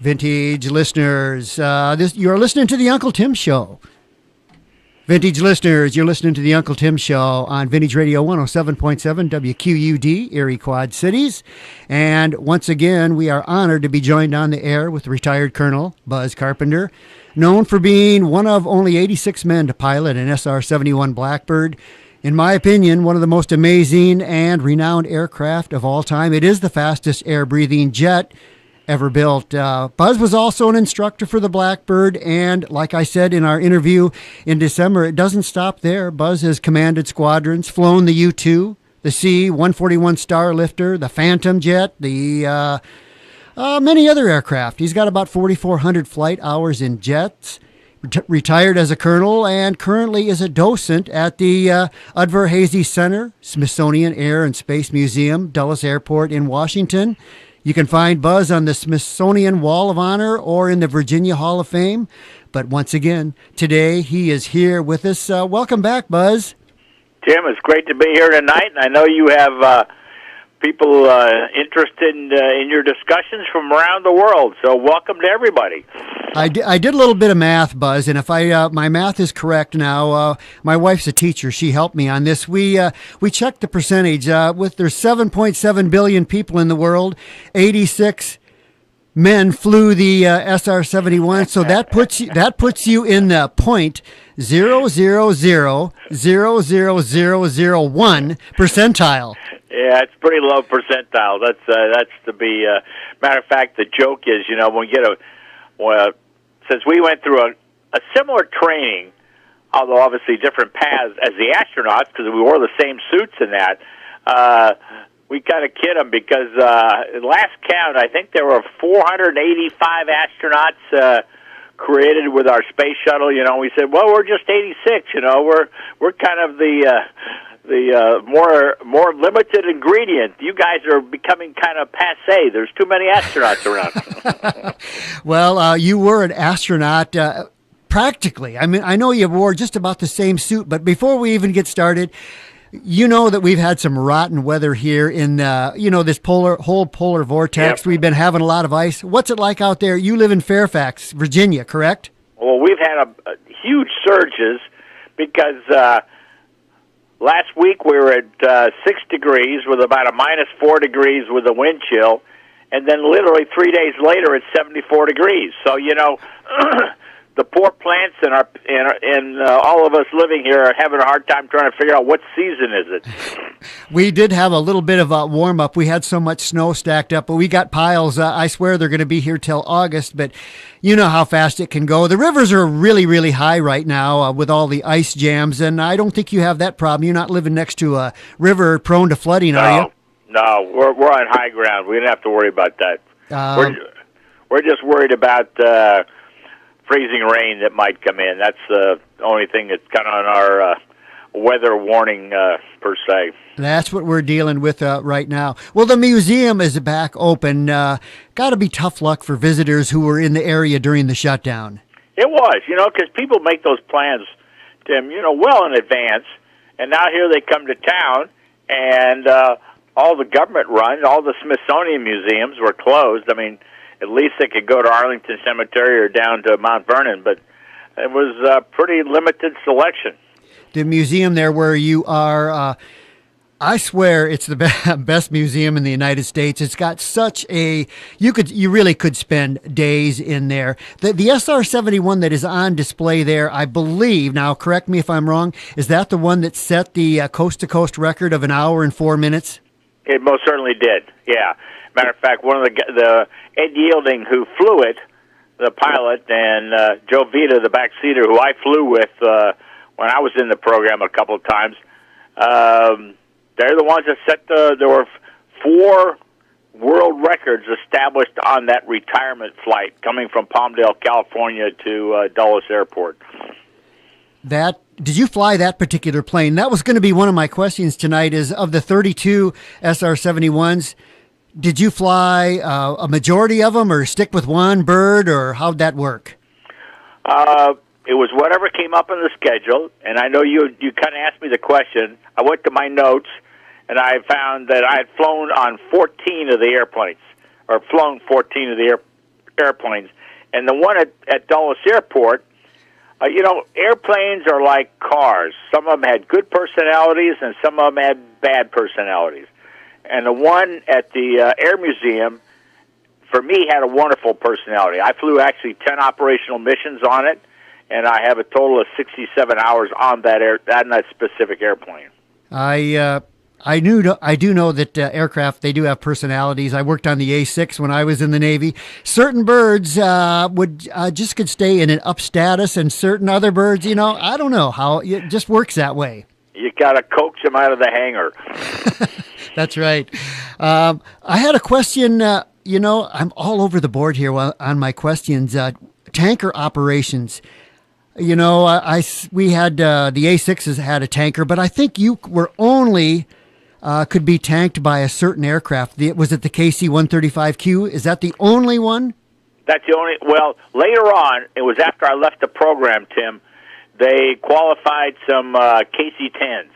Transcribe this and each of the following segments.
Vintage listeners, you're listening to the Uncle Tim Show. Vintage listeners, you're listening to the Uncle Tim Show on Vintage Radio 107.7 WQUD, Erie Quad Cities. And once again, we are honored to be joined on the air with retired Colonel Buz Carpenter, known for being one of only 86 men to pilot an SR-71 Blackbird. In my opinion, one of the most amazing and renowned aircraft of all time. It is the fastest air-breathing jet ever built. Buz was also an instructor for the Blackbird, and like I said in our interview in December, it doesn't stop there. Buz has commanded squadrons, flown the U-2, the C-141 Starlifter, the Phantom jet, the many other aircraft. He's got about 4,400 flight hours in jets. Retired as a colonel and currently is a docent at the Udvar-Hazy Center, Smithsonian Air and Space Museum, Dulles Airport in Washington. You can find Buz on the Smithsonian Wall of Honor or in the Virginia Hall of Fame. But once again, today he is here with us. Welcome back, Buz. Tim, it's great to be here tonight, and I know you have people interested in your discussions from around the world. So welcome to everybody. I did a little bit of math, Buz, and if my math is correct now, my wife's a teacher. She helped me on this. We checked the percentage. With there's 7.7 billion people in the world, 86 men flew the SR-71. So that puts you in the 0.0000001 percentile. Yeah, it's pretty low percentile. That's to be. Matter of fact, the joke is, when we get since we went through a similar training, although obviously different paths as the astronauts, because we wore the same suits in that. We kind of kid them because last count, I think there were 485 astronauts created with our space shuttle. We said, well, we're just 86. We're kind of the more limited ingredient. You guys are becoming kind of passé. There's too many astronauts around. Well, you were an astronaut practically. I mean, I know you wore just about the same suit, but before we even get started, you know that we've had some rotten weather here in, this whole polar vortex. Yep. We've been having a lot of ice. What's it like out there? You live in Fairfax, Virginia, correct? Well, we've had a huge surges because last week we were at 6 degrees with about a -4 degrees with a wind chill, and then literally 3 days later it's 74 degrees. So, the poor plants and all of us living here are having a hard time trying to figure out what season is it. We did have a little bit of a warm-up. We had so much snow stacked up, but we got piles. I swear they're going to be here till August, but you know how fast it can go. The rivers are really, really high right now with all the ice jams, and I don't think you have that problem. You're not living next to a river prone to flooding, are you? No, we're on high ground. We don't have to worry about that. We're just worried about freezing rain that might come in. That's the only thing that's kind of on our weather warning per se. That's what we're dealing with right now. Well, the museum is back open. Got to be tough luck for visitors who were in the area during the shutdown. It was, because people make those plans, Tim, well in advance. And now here they come to town, and all the government run, all the Smithsonian museums were closed. I mean, at least they could go to Arlington Cemetery or down to Mount Vernon, but it was a pretty limited selection. The museum there where you are, I swear it's the best museum in the United States. It's got such a, you really could spend days in there. The SR-71 that is on display there, I believe, now correct me if I'm wrong, is that the one that set the coast-to-coast record of 1 hour and 4 minutes? It most certainly did, yeah. Matter of fact, one of the Ed Yielding, who flew it, the pilot, and Joe Vita, the backseater, who I flew with when I was in the program a couple of times, they're the ones that set there were 4 world records established on that retirement flight coming from Palmdale, California to Dulles Airport. Did you fly that particular plane? That was going to be one of my questions tonight, is of the 32 SR-71s, did you fly a majority of them or stick with one bird, or how'd that work? It was whatever came up in the schedule, and I know you kind of asked me the question. I went to my notes, and I found that I had flown on 14 of the airplanes, or flown 14 of the airplanes. And the one at Dulles Airport, airplanes are like cars. Some of them had good personalities, and some of them had bad personalities. And the one at the Air Museum, for me, had a wonderful personality. I flew actually 10 operational missions on it, and I have a total of 67 hours on that specific airplane. I do know that aircraft, they do have personalities. I worked on the A6 when I was in the Navy. Certain birds could stay in an up status, and certain other birds, I don't know how it just works that way. You got to coax them out of the hangar. That's right. I had a question. I'm all over the board here on my questions. Tanker operations. We had the A6s had a tanker, but I think you were only could be tanked by a certain aircraft. Was it the KC-135Q? Is that the only one? That's the only. Well, later on, it was after I left the program, Tim. They qualified some KC-10s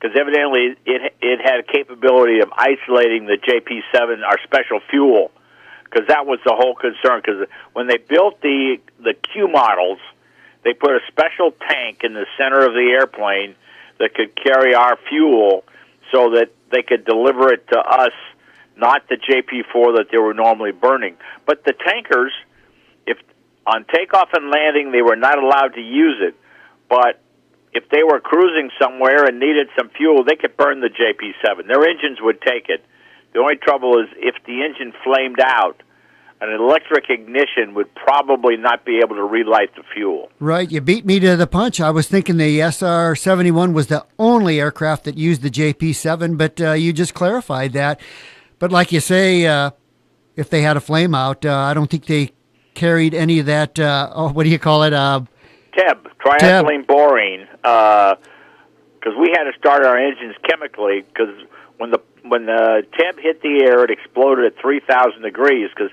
because evidently it had a capability of isolating the JP-7, our special fuel, because that was the whole concern. Because when they built the Q models, they put a special tank in the center of the airplane that could carry our fuel so that they could deliver it to us, not the JP-4 that they were normally burning. But the tankers, if on takeoff and landing, they were not allowed to use it. But if they were cruising somewhere and needed some fuel, they could burn the JP-7. Their engines would take it. The only trouble is if the engine flamed out, an electric ignition would probably not be able to relight the fuel. Right. You beat me to the punch. I was thinking the SR-71 was the only aircraft that used the JP-7, but you just clarified that. But like you say, if they had a flame out, I don't think they carried any of that, what do you call it? TEB, triethylene borane, because we had to start our engines chemically, because when the TEB hit the air, it exploded at 3,000 degrees, because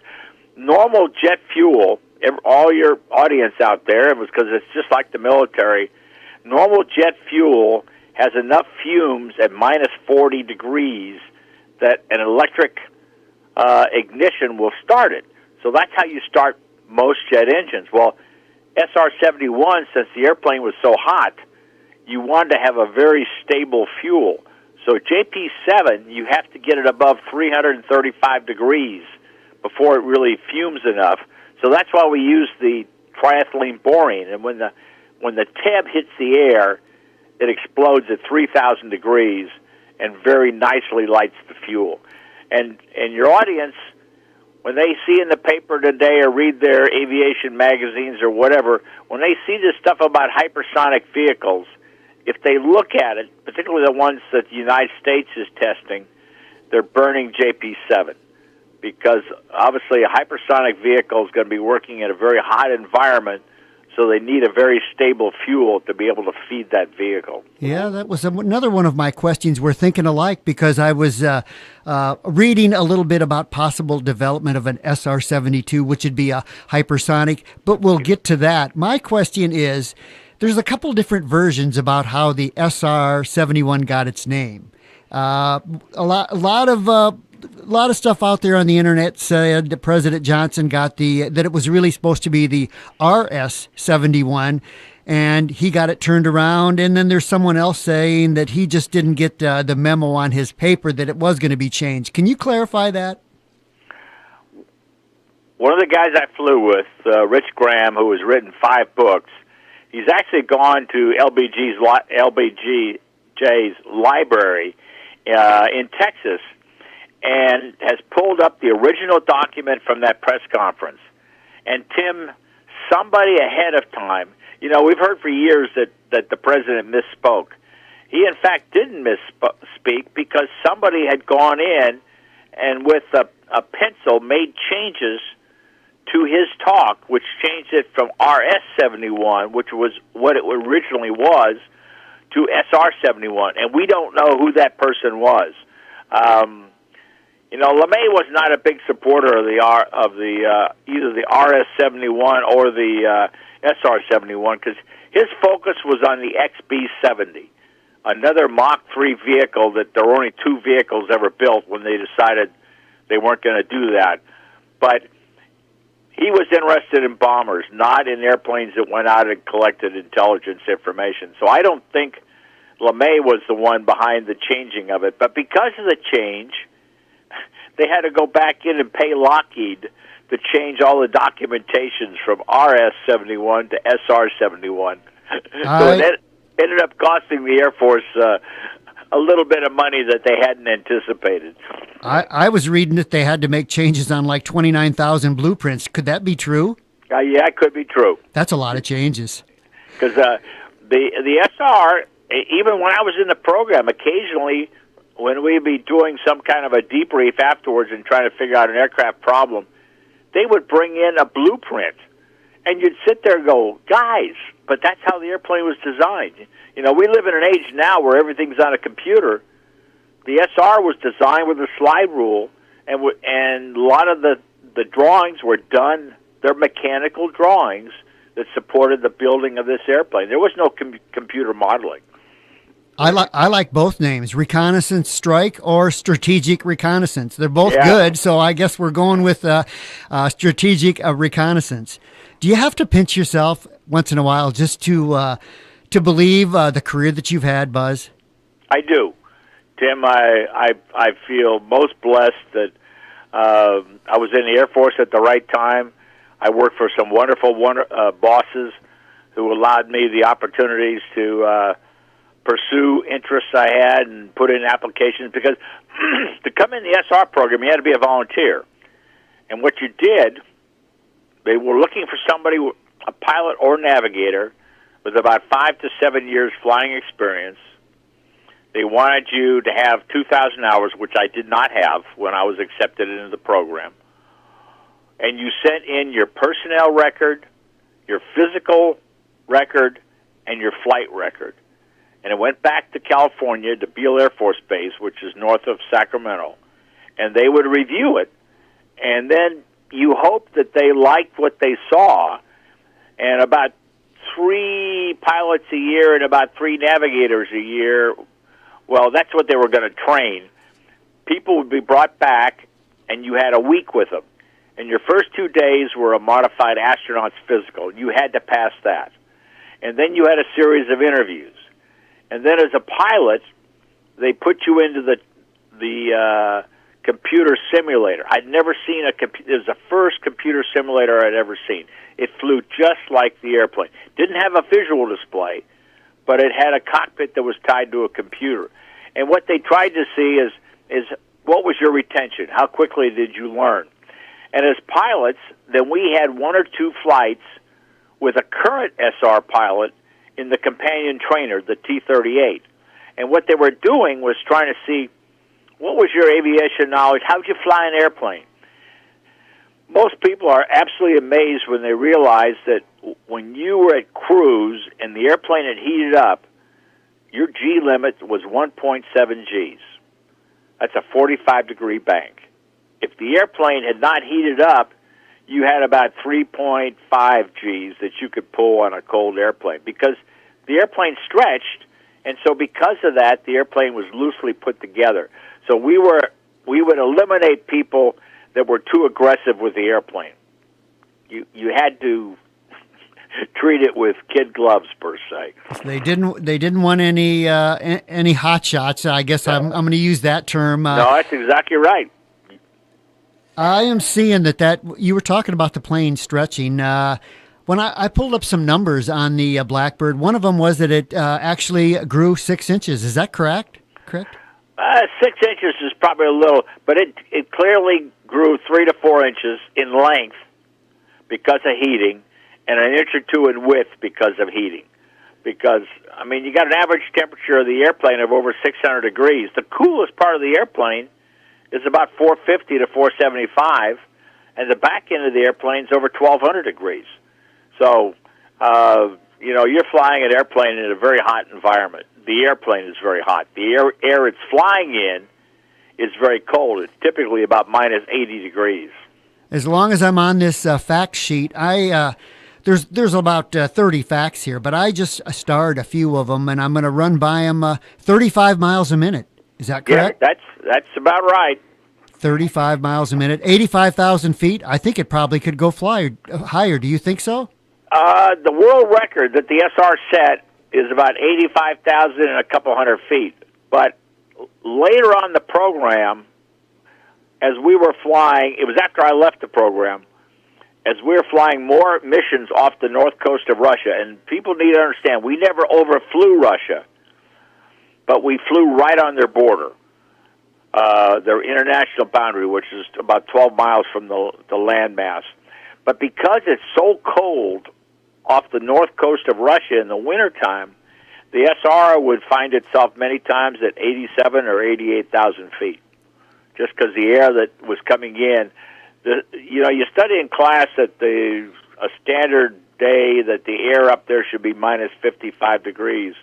normal jet fuel, all your audience out there, it was because it's just like the military, normal jet fuel has enough fumes at minus 40 degrees that an electric ignition will start it. So that's how you start most jet engines. Well, SR-71, since the airplane was so hot, you wanted to have a very stable fuel. So JP-7, you have to get it above 335 degrees before it really fumes enough. So that's why we use the triethylene borane. And when the TEB hits the air, it explodes at 3,000 degrees and very nicely lights the fuel. And your audience, when they see in the paper today or read their aviation magazines or whatever, when they see this stuff about hypersonic vehicles, if they look at it, particularly the ones that the United States is testing, they're burning JP-7. Because obviously a hypersonic vehicle is going to be working in a very hot environment, so they need a very stable fuel to be able to feed that vehicle. Yeah, that was another one of my questions. We're thinking alike because I was reading a little bit about possible development of an SR-72, which would be a hypersonic, but we'll get to that. My question is, there's a couple different versions about how the SR-71 got its name. A lot of stuff out there on the internet said that President Johnson got that it was really supposed to be the RS-71, and he got it turned around. And then there's someone else saying that he just didn't get the memo on his paper that it was going to be changed. Can you clarify that? One of the guys I flew with, Rich Graham, who has written 5 books, he's actually gone to LBJ's library in Texas and has pulled up the original document from that press conference. And Tim, somebody ahead of time, we've heard for years that the president misspoke. He, in fact, didn't misspeak because somebody had gone in and with a pencil made changes to his talk, which changed it from RS-71, which was what it originally was, to SR-71. And we don't know who that person was. LeMay was not a big supporter of either the RS-71 or the SR-71 because his focus was on the XB-70, another Mach 3 vehicle that there were only 2 vehicles ever built when they decided they weren't going to do that. But he was interested in bombers, not in airplanes that went out and collected intelligence information. So I don't think LeMay was the one behind the changing of it. But because of the change, they had to go back in and pay Lockheed to change all the documentations from RS-71 to SR-71. So it ended up costing the Air Force a little bit of money that they hadn't anticipated. I was reading that they had to make changes on like 29,000 blueprints. Could that be true? Yeah, it could be true. That's a lot of changes. Because the SR, even when I was in the program, occasionally when we'd be doing some kind of a debrief afterwards and trying to figure out an aircraft problem, they would bring in a blueprint. And you'd sit there and go, guys, but that's how the airplane was designed. You know, we live in an age now where everything's on a computer. The SR was designed with a slide rule, and a lot of the drawings were done, they're mechanical drawings that supported the building of this airplane. There was no computer modeling. I like both names, reconnaissance strike or strategic reconnaissance. They're both good, so I guess we're going with strategic reconnaissance. Do you have to pinch yourself once in a while just to believe the career that you've had, Buzz? I do. Tim, I feel most blessed that I was in the Air Force at the right time. I worked for some wonderful bosses who allowed me the opportunities to pursue interests I had and put in applications, because to come in the SR program, you had to be a volunteer. And what you did, they were looking for somebody, a pilot or navigator, with about 5 to 7 years flying experience. They wanted you to have 2,000 hours, which I did not have when I was accepted into the program. And you sent in your personnel record, your physical record, and your flight record. And it went back to California, to Beale Air Force Base, which is north of Sacramento. And they would review it. And then you hope that they liked what they saw. And about 3 pilots a year and about 3 navigators a year, well, that's what they were going to train. People would be brought back, and you had a week with them. And your first 2 days were a modified astronaut's physical. You had to pass that. And then you had a series of interviews. And then as a pilot, they put you into the computer simulator. I'd never seen it was the first computer simulator I'd ever seen. It flew just like the airplane. Didn't have a visual display, but it had a cockpit that was tied to a computer. And what they tried to see is what was your retention? How quickly did you learn? And as pilots, then we had 1 or 2 flights with a current SR pilot in the companion trainer, the T-38. And what they were doing was trying to see, what was your aviation knowledge? How did you fly an airplane? Most people are absolutely amazed when they realize that when you were at cruise and the airplane had heated up, your G limit was 1.7 Gs. That's a 45-degree bank. If the airplane had not heated up, you had about 3.5 Gs that you could pull on a cold airplane, because the airplane stretched, and so because of that, the airplane was loosely put together. So we would eliminate people that were too aggressive with the airplane. You had to treat it with kid gloves, per se. They didn't want any hot shots. I guess I'm going to use that term. No, that's exactly right. I am seeing that you were talking about the plane stretching. When I pulled up some numbers on the Blackbird, one of them was that it actually grew 6 inches. Is that correct? 6 inches is probably a little, but it clearly grew 3 to 4 inches in length because of heating, and an inch or 2 in width because of heating. Because, I mean, you got an average temperature of the airplane of over 600 degrees. The coolest part of the airplane is about 450 to 475, and the back end of the airplane is over 1,200 degrees. So, you're flying an airplane in a very hot environment. The airplane is very hot. The air it's flying in is very cold. It's typically about minus 80 degrees. As long as I'm on this fact sheet, there's about 30 facts here, but I just starred a few of them, and I'm going to run by them 35 miles a minute. Is that correct? Yeah, that's about right. 35 miles a minute, 85,000 feet. I think it probably could go fly higher. Do you think so? The world record that the SR set is about 85,000 and a couple hundred feet. But later on the program, as we were flying, it was after I left the program, as we were flying more missions off the north coast of Russia, and people need to understand, we never overflew Russia, but we flew right on their border, their international boundary, which is about 12 miles from the landmass. But because it's so cold off the north coast of Russia in the wintertime, the SR would find itself many times at 87 or 88,000 feet, just because the air that was coming in. You study in class that a standard day that the air up there should be minus 55 degrees.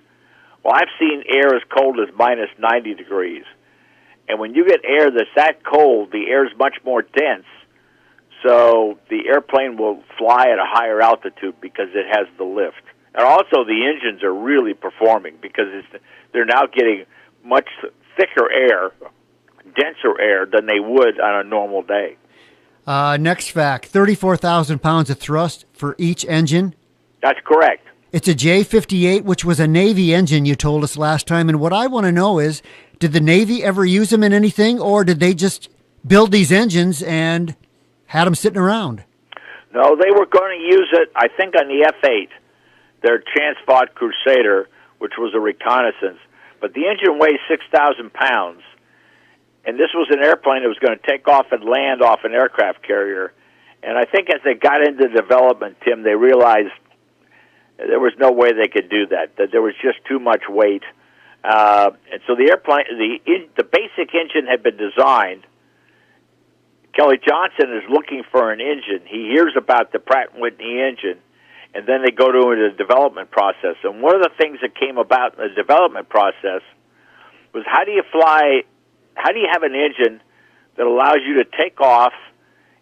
Well, I've seen air as cold as minus 90 degrees. And when you get air that's that cold, the air is much more dense. So the airplane will fly at a higher altitude because it has the lift. And also the engines are really performing because they're now getting much thicker air, denser air than they would on a normal day. Next fact, 34,000 pounds of thrust for each engine. That's correct. It's a J-58, which was a Navy engine, you told us last time. And what I want to know is, did the Navy ever use them in anything, or did they just build these engines and had them sitting around? No, they were going to use it, I think, on the F-8, their chance-fought Crusader, which was a reconnaissance. But the engine weighs 6,000 pounds. And this was an airplane that was going to take off and land off an aircraft carrier. And I think as they got into development, Tim, they realized there was no way they could do that there was just too much weight. And so the airplane, the basic engine had been designed. Kelly Johnson is looking for an engine. He hears about the Pratt & Whitney engine, and then they go to the development process. And one of the things that came about in the development process was how do you have an engine that allows you to take off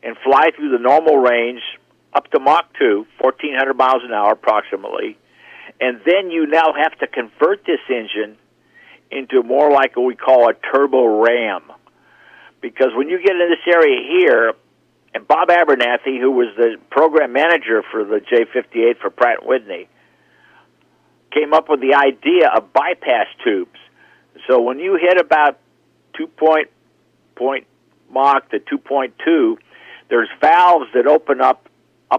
and fly through the normal range up to Mach 2, 1,400 miles an hour approximately, and then you now have to convert this engine into more like what we call a turbo ram. Because when you get in this area here, and Bob Abernathy, who was the program manager for the J-58 for Pratt & Whitney, came up with the idea of bypass tubes. So when you hit about 2 Mach to 2.2, there's valves that open up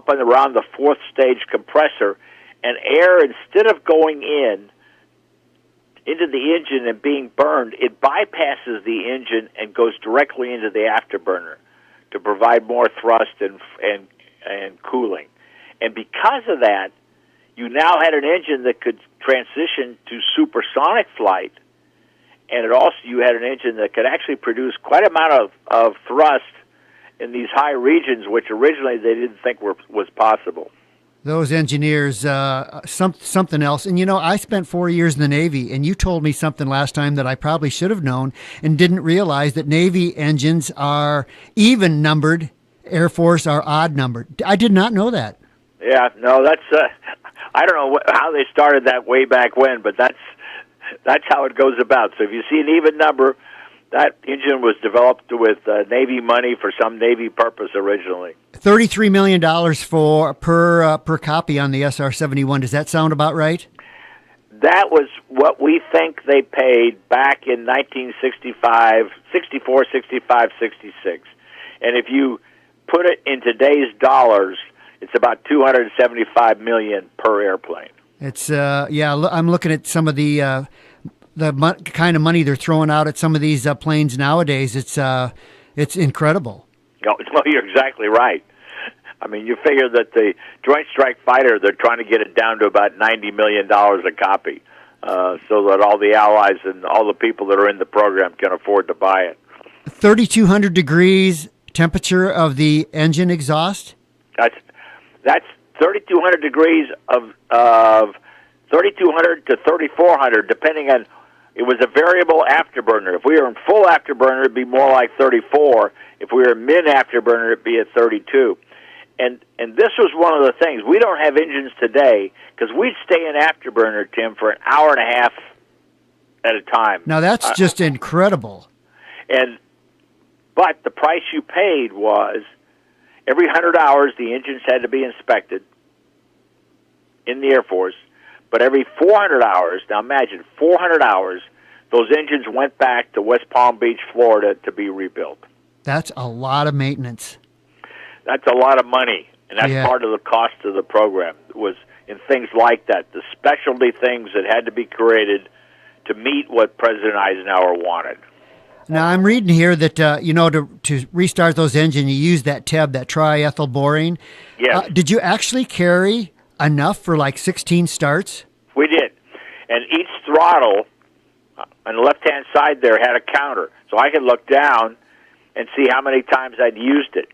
and around the fourth stage compressor, and air, instead of going into the engine and being burned, it bypasses the engine and goes directly into the afterburner to provide more thrust and cooling. And because of that, you now had an engine that could transition to supersonic flight, and you had an engine that could actually produce quite an amount of thrust in these high regions, which originally they didn't think was possible. Those engineers, something else. And, I spent 4 years in the Navy, and you told me something last time that I probably should have known and didn't realize, that Navy engines are even numbered, Air Force are odd numbered. I did not know that. Yeah, no, that's, I don't know how they started that way back when, but that's how it goes about. So if you see an even number, that engine was developed with Navy money for some Navy purpose originally. $33 million per copy on the SR-71. Does that sound about right? That was what we think they paid back in 1965, 64, 65, 66. And if you put it in today's dollars, it's about $275 million per airplane. It's I'm looking at some of the kind of money they're throwing out at some of these planes nowadays. It's incredible. No, you're exactly right. I mean, you figure that the Joint Strike Fighter, they're trying to get it down to about $90 million a copy, so that all the allies and all the people that are in the program can afford to buy it. 3,200 degrees temperature of the engine exhaust? That's 3,200 degrees of 3,200 to 3,400, depending on. It was a variable afterburner. If we were in full afterburner, it'd be more like 34. If we were mid afterburner, it'd be at 32. And this was one of the things. We don't have engines today because we'd stay in afterburner, Tim, for an hour and a half at a time. Now that's just incredible. And But the price you paid was every 100 hours the engines had to be inspected in the Air Force, but every 400 hours, now imagine 400 hours, those engines went back to West Palm Beach, Florida to be rebuilt. That's a lot of maintenance. That's a lot of money, and that's part of the cost of the program, was in things like that, the specialty things that had to be created to meet what President Eisenhower wanted. Now, I'm reading here that, to restart those engines, you use that TEB, that triethylborane. Yes. Did you actually carry enough for like 16 starts? We did. And each throttle on the left-hand side there had a counter. So I could look down and see how many times I'd used it.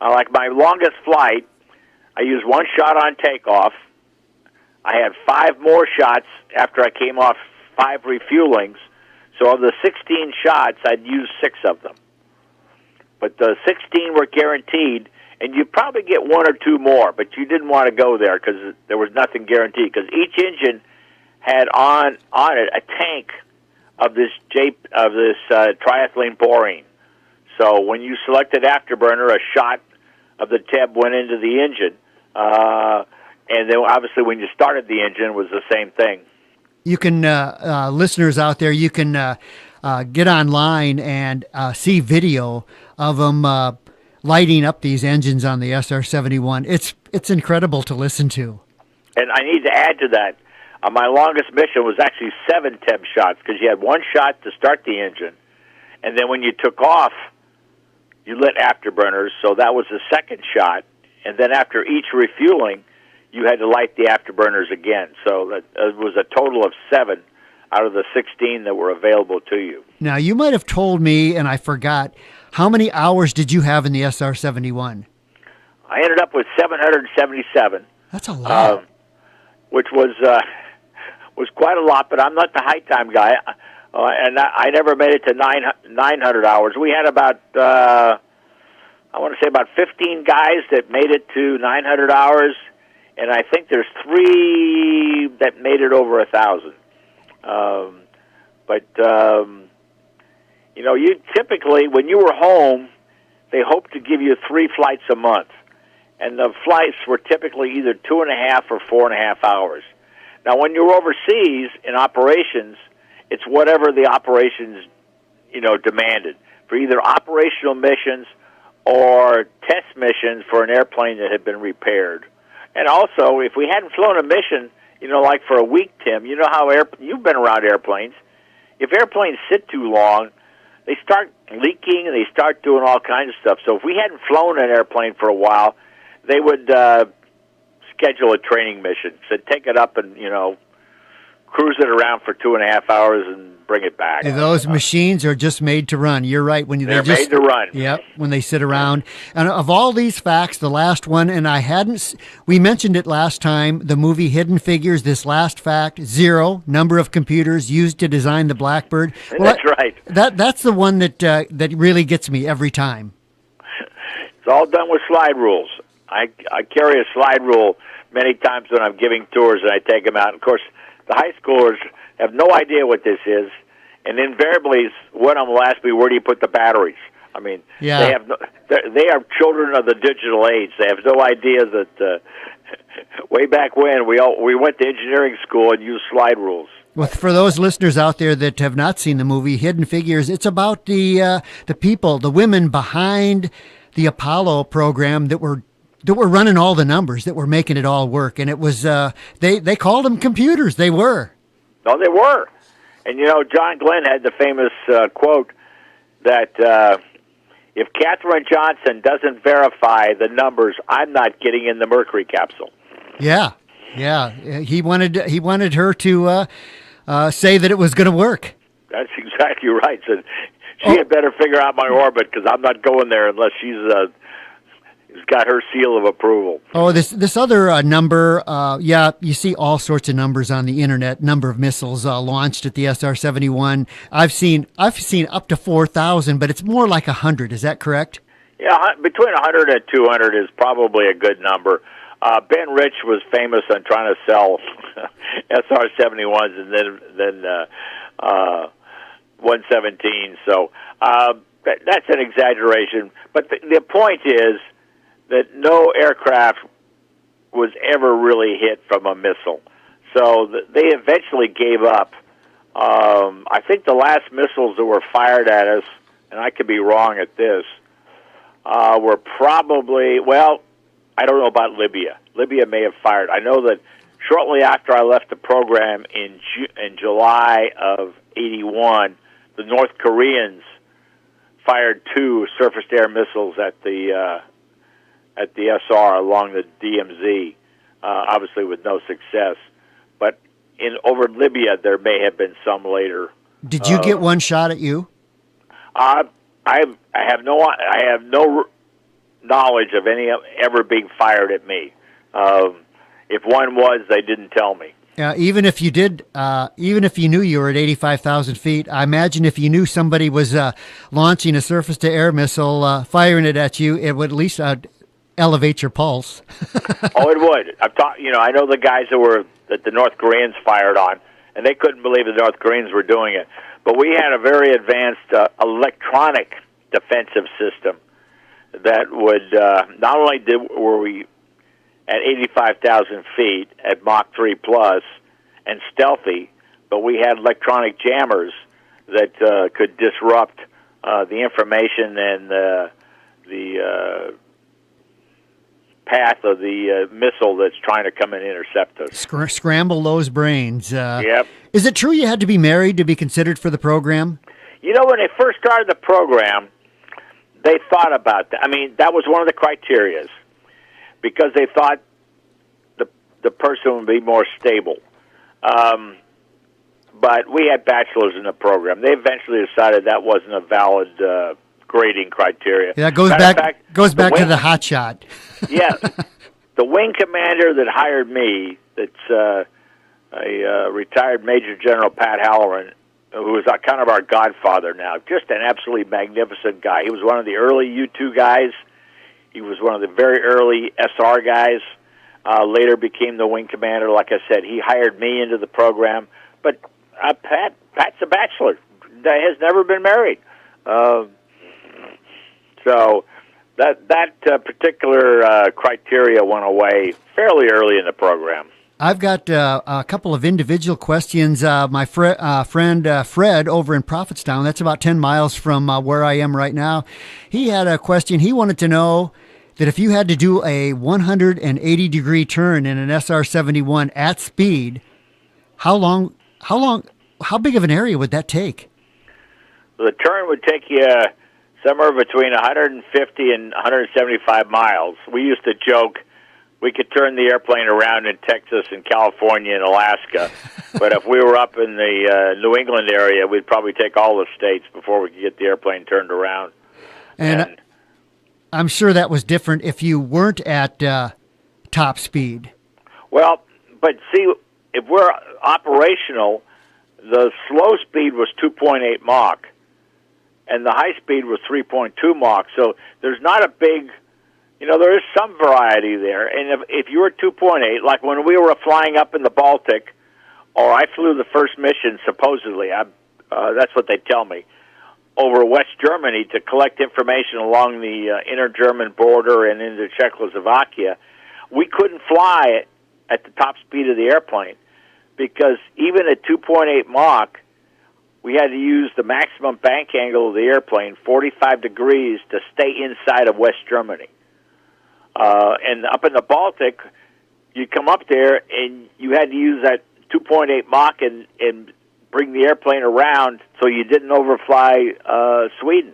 Like my longest flight, I used one shot on takeoff. I had 5 more shots after I came off 5 refuelings. So of the 16 shots, I'd use 6 of them. But the 16 were guaranteed, and you'd probably get 1 or 2 more, but you didn't want to go there because there was nothing guaranteed, because each engine had on it a tank of this triethylene borane. So when you selected afterburner, a shot of the TEB went into the engine, and then obviously when you started the engine, it was the same thing. You can, listeners out there, you can get online and see video of them lighting up these engines on the SR-71. It's incredible to listen to. And I need to add to that, my longest mission was actually 7 TEB shots, because you had 1 shot to start the engine, and then when you took off, you lit afterburners, so that was the second shot, and then after each refueling, you had to light the afterburners again. So that it was a total of 7 out of the 16 that were available to you. Now, you might have told me, and I forgot, how many hours did you have in the SR-71? I ended up with 777. That's a lot. Which was quite a lot, but I'm not the high time guy. And I never made it to 900 hours. We had about, I want to say about 15 guys that made it to 900 hours. And I think there's 3 that made it over 1,000. You typically, when you were home, they hoped to give you 3 flights a month. And the flights were typically either 2.5 or 4.5 hours. Now, when you're overseas in operations, it's whatever the operations, demanded, for either operational missions or test missions for an airplane that had been repaired. And also, if we hadn't flown a mission, like for a week, Tim, you know how you've been around airplanes. If airplanes sit too long, they start leaking and they start doing all kinds of stuff. So if we hadn't flown an airplane for a while, they would schedule a training mission. So take it up and, cruise it around for 2.5 hours and bring it back. And those machines are just made to run. You're right. They're made to run. Yep, when they sit around. And of all these facts, the last one, and we mentioned it last time, the movie Hidden Figures, this last fact, 0, number of computers used to design the Blackbird. Well, that's right. That's the one that really gets me every time. It's all done with slide rules. I carry a slide rule many times when I'm giving tours and I take them out. Of course, the high schoolers have no idea what this is, and invariably one of them will ask me, where do you put the batteries? I mean, they are children of the digital age. They have no idea that way back when we went to engineering school and used slide rules. Well, for those listeners out there that have not seen the movie Hidden Figures, it's about the people, the women behind the Apollo program that were running all the numbers, that were making it all work. And it was, they called them computers. They were. No, they were. And, John Glenn had the famous quote that if Katherine Johnson doesn't verify the numbers, I'm not getting in the Mercury capsule. Yeah. He wanted her to say that it was going to work. That's exactly right. So she had better figure out my orbit, because I'm not going there unless she's got her seal of approval. Oh, this other number, you see all sorts of numbers on the internet. Number of missiles launched at the SR-71. I've seen up to 4,000, but it's more like 100. Is that correct? Yeah, between 100 and 200 is probably a good number. Ben Rich was famous on trying to sell SR-71s and then 117. So that's an exaggeration. But the point is that no aircraft was ever really hit from a missile. So they eventually gave up. I think the last missiles that were fired at us, and I could be wrong at this, were probably, well, I don't know about Libya. Libya may have fired. I know that shortly after I left the program in July of 81, the North Koreans fired 2 surface-to-air missiles at the SR along the DMZ, obviously with no success. But over Libya, there may have been some later. Did you get one shot at you? I have no knowledge of any ever being fired at me. If one was, they didn't tell me. Even if you did, even if you knew you were at 85,000 feet, I imagine if you knew somebody was launching a surface-to-air missile, firing it at you, it would at least elevate your pulse. Oh, it would. I know the guys that the North Koreans fired on, and they couldn't believe the North Koreans were doing it. But we had a very advanced electronic defensive system that would not only were we at 85,000 feet at Mach 3 plus and stealthy, but we had electronic jammers that could disrupt the information and the path of the missile that's trying to come and intercept us. Scramble those brains. Yep. Is it true you had to be married to be considered for the program? When they first started the program, they thought about that. I mean, that was one of the criterias, because they thought the person would be more stable. But we had bachelors in the program. They eventually decided that wasn't a valid grading criteria. Yeah, that goes back to the hot shot. Yeah. The wing commander that hired me, that's a retired Major General Pat Halloran, who is kind of our godfather now, just an absolutely magnificent guy. He was one of the early U-2 guys. He was one of the very early SR guys. Later became the wing commander. Like I said, he hired me into the program. But Pat's a bachelor. He has never been married. So that particular criteria went away fairly early in the program. I've got a couple of individual questions. My friend Fred over in Prophetstown, that's about 10 miles from where I am right now, he had a question. He wanted to know that if you had to do a 180-degree turn in an SR-71 at speed, how big of an area would that take? The turn would take you somewhere between 150 and 175 miles. We used to joke we could turn the airplane around in Texas and California and Alaska, but if we were up in the New England area, we'd probably take all the states before we could get the airplane turned around. And I'm sure that was different if you weren't at top speed. Well, but see, if we're operational, the slow speed was 2.8 Mach, and the high speed was 3.2 Mach. So there's not a big, there is some variety there. And if you were 2.8, like when we were flying up in the Baltic, or I flew the first mission, supposedly, that's what they tell me, over West Germany to collect information along the inter-German border and into Czechoslovakia, we couldn't fly at the top speed of the airplane because even at 2.8 Mach, we had to use the maximum bank angle of the airplane, 45 degrees, to stay inside of West Germany. And up in the Baltic, you come up there and you had to use that 2.8 Mach and bring the airplane around so you didn't overfly Sweden.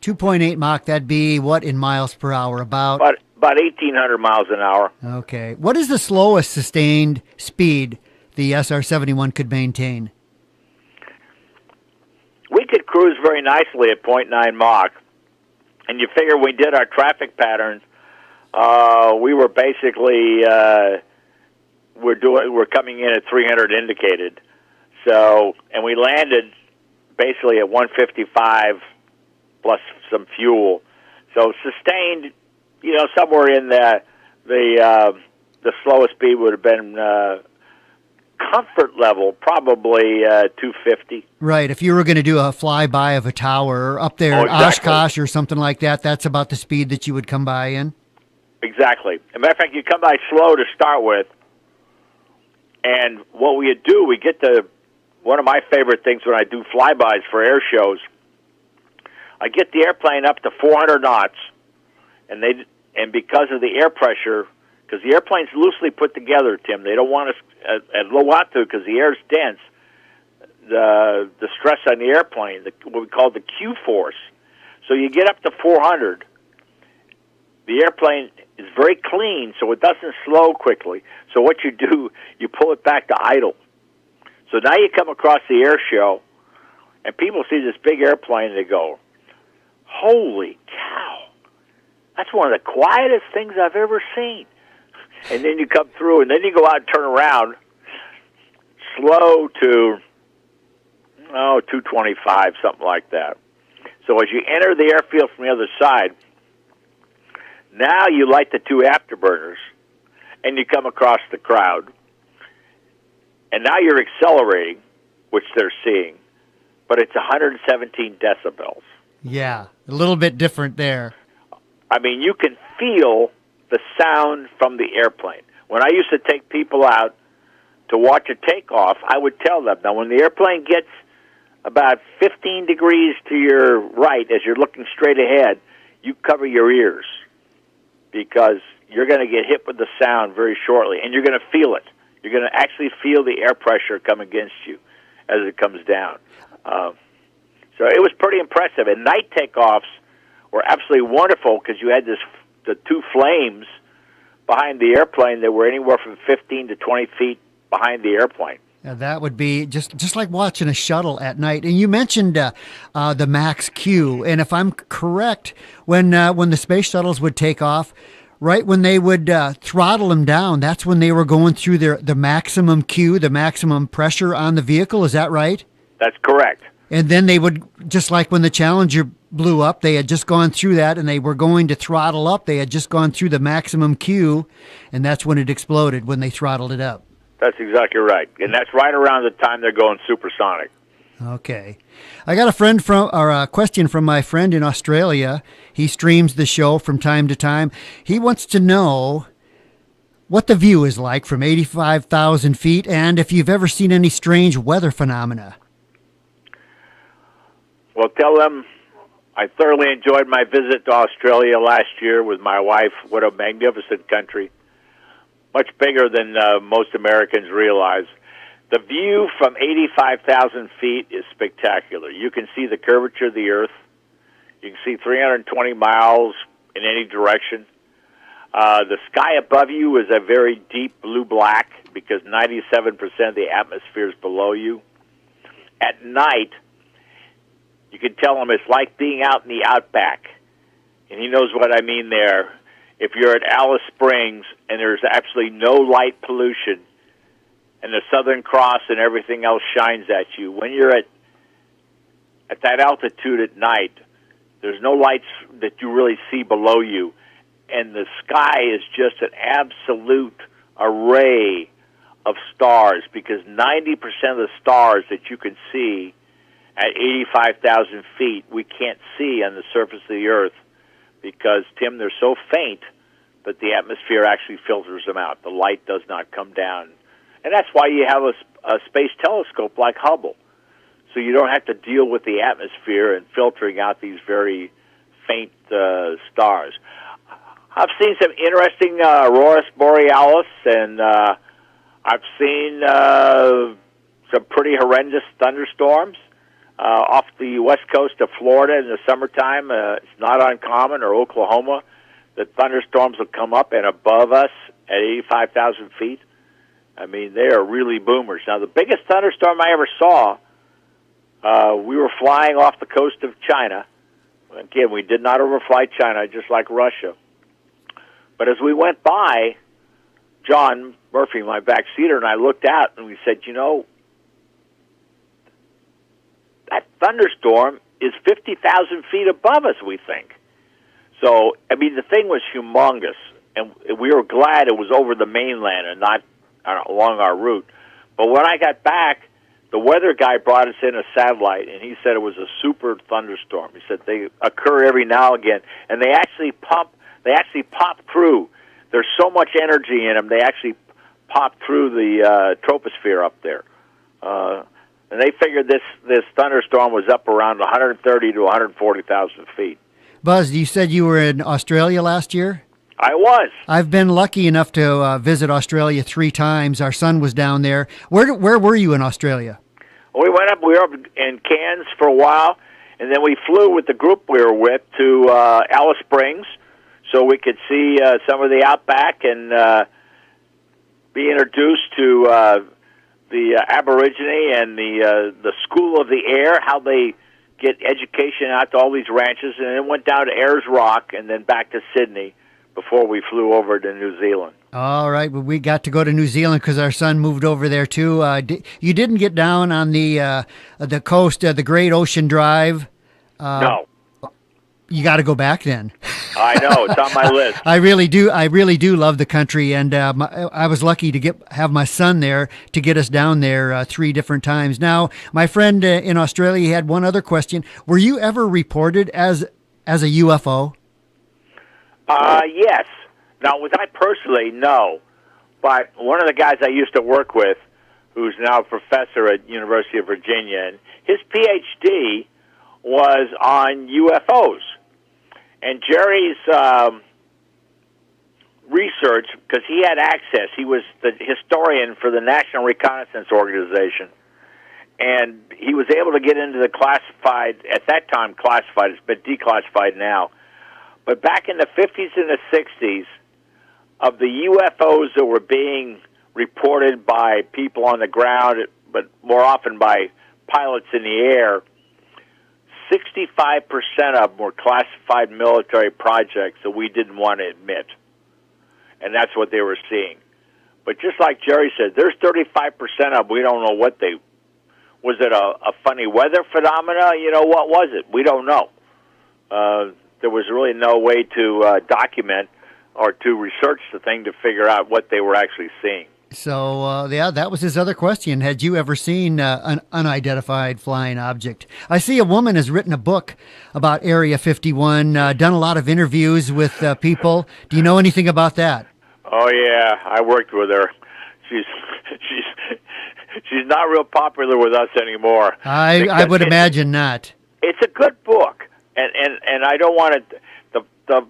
2.8 Mach, that'd be what in miles per hour? About 1,800 miles an hour. Okay. What is the slowest sustained speed the SR-71 could maintain? We could cruise very nicely at 0.9 Mach. And you figure we did our traffic patterns, we were basically we're coming in at 300 indicated. So, and we landed basically at 155 plus some fuel. So sustained, somewhere in the slowest speed would have been comfort level, probably 250. Right. If you were going to do a flyby of a tower up there Oh, in exactly. Oshkosh or something like that, that's about the speed that you would come by in? Exactly. As a matter of fact, you come by slow to start with, and what we do, we get to one of my favorite things when I do flybys for air shows. I get the airplane up to 400 knots, and because of the air pressure, because the airplane's loosely put together, Tim, they don't want us at low altitude because the air's dense. The stress on the airplane, what we call the Q force. So you get up to 400. The airplane is very clean, so it doesn't slow quickly. So what you do, you pull it back to idle. So now you come across the air show, and people see this big airplane, and they go, holy cow, that's one of the quietest things I've ever seen. And then you come through, and then you go out and turn around, slow to, 225, something like that. So as you enter the airfield from the other side, now you light the two afterburners, and you come across the crowd. And now you're accelerating, which they're seeing, but it's 117 decibels. Yeah, a little bit different there. I mean, you can feel the sound from the airplane. When I used to take people out to watch a takeoff, I would tell them, now when the airplane gets about 15 degrees to your right as you're looking straight ahead, you cover your ears because you're going to get hit with the sound very shortly, and you're going to feel it. You're going to actually feel the air pressure come against you as it comes down. So it was pretty impressive. And night takeoffs were absolutely wonderful because you had the two flames behind the airplane that were anywhere from 15 to 20 feet behind the airplane. Yeah, that would be just like watching a shuttle at night. And you mentioned the max Q. And if I'm correct, when the space shuttles would take off, right when they would throttle them down, that's when they were going through the maximum Q, the maximum pressure on the vehicle. Is that right? That's correct. And then they would, just like when the Challenger blew up, they had just gone through that and they were going to throttle up. They had just gone through the maximum Q, and that's when it exploded, when they throttled it up. That's exactly right. And that's right around the time they're going supersonic. Okay. I got a question from my friend in Australia. He streams the show from time to time. He wants to know what the view is like from 85,000 feet and if you've ever seen any strange weather phenomena. Well, tell them I thoroughly enjoyed my visit to Australia last year with my wife. What a magnificent country. Much bigger than most Americans realize. The view from 85,000 feet is spectacular. You can see the curvature of the Earth. You can see 320 miles in any direction. The sky above you is a very deep blue-black because 97% of the atmosphere is below you. At night, you can tell him it's like being out in the outback. And he knows what I mean there. If you're at Alice Springs and there's absolutely no light pollution and the Southern Cross and everything else shines at you, when you're at that altitude at night, there's no lights that you really see below you. And the sky is just an absolute array of stars because 90% of the stars that you can see at 85,000 feet, we can't see on the surface of the Earth because, Tim, they're so faint that the atmosphere actually filters them out. The light does not come down. And that's why you have a space telescope like Hubble, so you don't have to deal with the atmosphere and filtering out these very faint stars. I've seen some interesting auroras borealis, and I've seen some pretty horrendous thunderstorms off the west coast of Florida in the summertime. It's not uncommon, or Oklahoma, that thunderstorms will come up and above us at 85,000 feet. I mean, they are really boomers. Now, the biggest thunderstorm I ever saw, we were flying off the coast of China. Again, we did not overfly China, just like Russia. But as we went by, John Murphy, my backseater, and I looked out, and we said, you know, that thunderstorm is 50,000 feet above us, we think. So, I mean, the thing was humongous, and we were glad it was over the mainland and not along our route. But when I got back, the weather guy brought us in a satellite, and he said it was a super thunderstorm. He said they occur every now and again, and they actually pop through. There's so much energy in them, they actually pop through the troposphere up there. And they figured this thunderstorm was up around 130 to 140,000 feet. Buzz, you said you were in Australia last year? I was. I've been lucky enough to visit Australia 3 times. Our son was down there. Where were you in Australia? We were up in Cairns for a while, and then we flew with the group we were with to Alice Springs, so we could see some of the outback and be introduced to the Aborigine and the School of the Air, how they get education out to all these ranches, and then went down to Ayers Rock and then back to Sydney before we flew over to New Zealand. All right, well, we got to go to New Zealand because our son moved over there too. You didn't get down on the coast, the Great Ocean Drive. No. You got to go back then. I know, it's on my list. I really do love the country, and I was lucky to have my son there to get us down there 3 different times. Now, my friend in Australia had one other question. Were you ever reported as a UFO? Yes. Now, was I personally? No. But one of the guys I used to work with, who's now a professor at University of Virginia, and his PhD was on UFOs. And Jerry's research, because he had access, he was the historian for the National Reconnaissance Organization, and he was able to get into the classified, at that time classified, it's been declassified now, but back in the 50s and the 60s, of the UFOs that were being reported by people on the ground, but more often by pilots in the air, 65% of them were classified military projects that we didn't want to admit. And that's what they were seeing. But just like Jerry said, there's 35% of them, we don't know what they... Was it a funny weather phenomena? You know, what was it? We don't know. There was really no way to document or to research the thing to figure out what they were actually seeing. So, that was his other question. Had you ever seen an unidentified flying object? I see a woman has written a book about Area 51, done a lot of interviews with people. Do you know anything about that? Oh, yeah. I worked with her. She's not real popular with us anymore. I would imagine not. It's a good book, and I don't want to...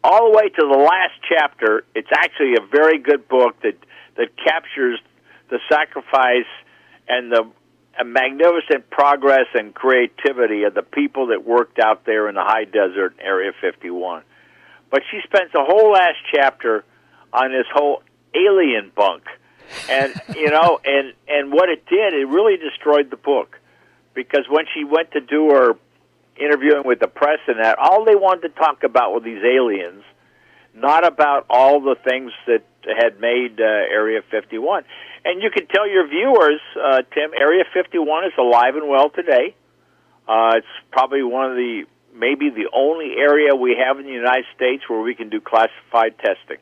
all the way to the last chapter, it's actually a very good book that captures the sacrifice and the magnificent progress and creativity of the people that worked out there in the high desert Area 51. But she spends the whole last chapter on this whole alien bunk. And, you know, and what it did, it really destroyed the book. Because when she went to do her interviewing with the press and that, all they wanted to talk about were these aliens, not about all the things that had made Area 51. And you can tell your viewers, Tim, Area 51 is alive and well today. It's probably maybe the only area we have in the United States where we can do classified testing.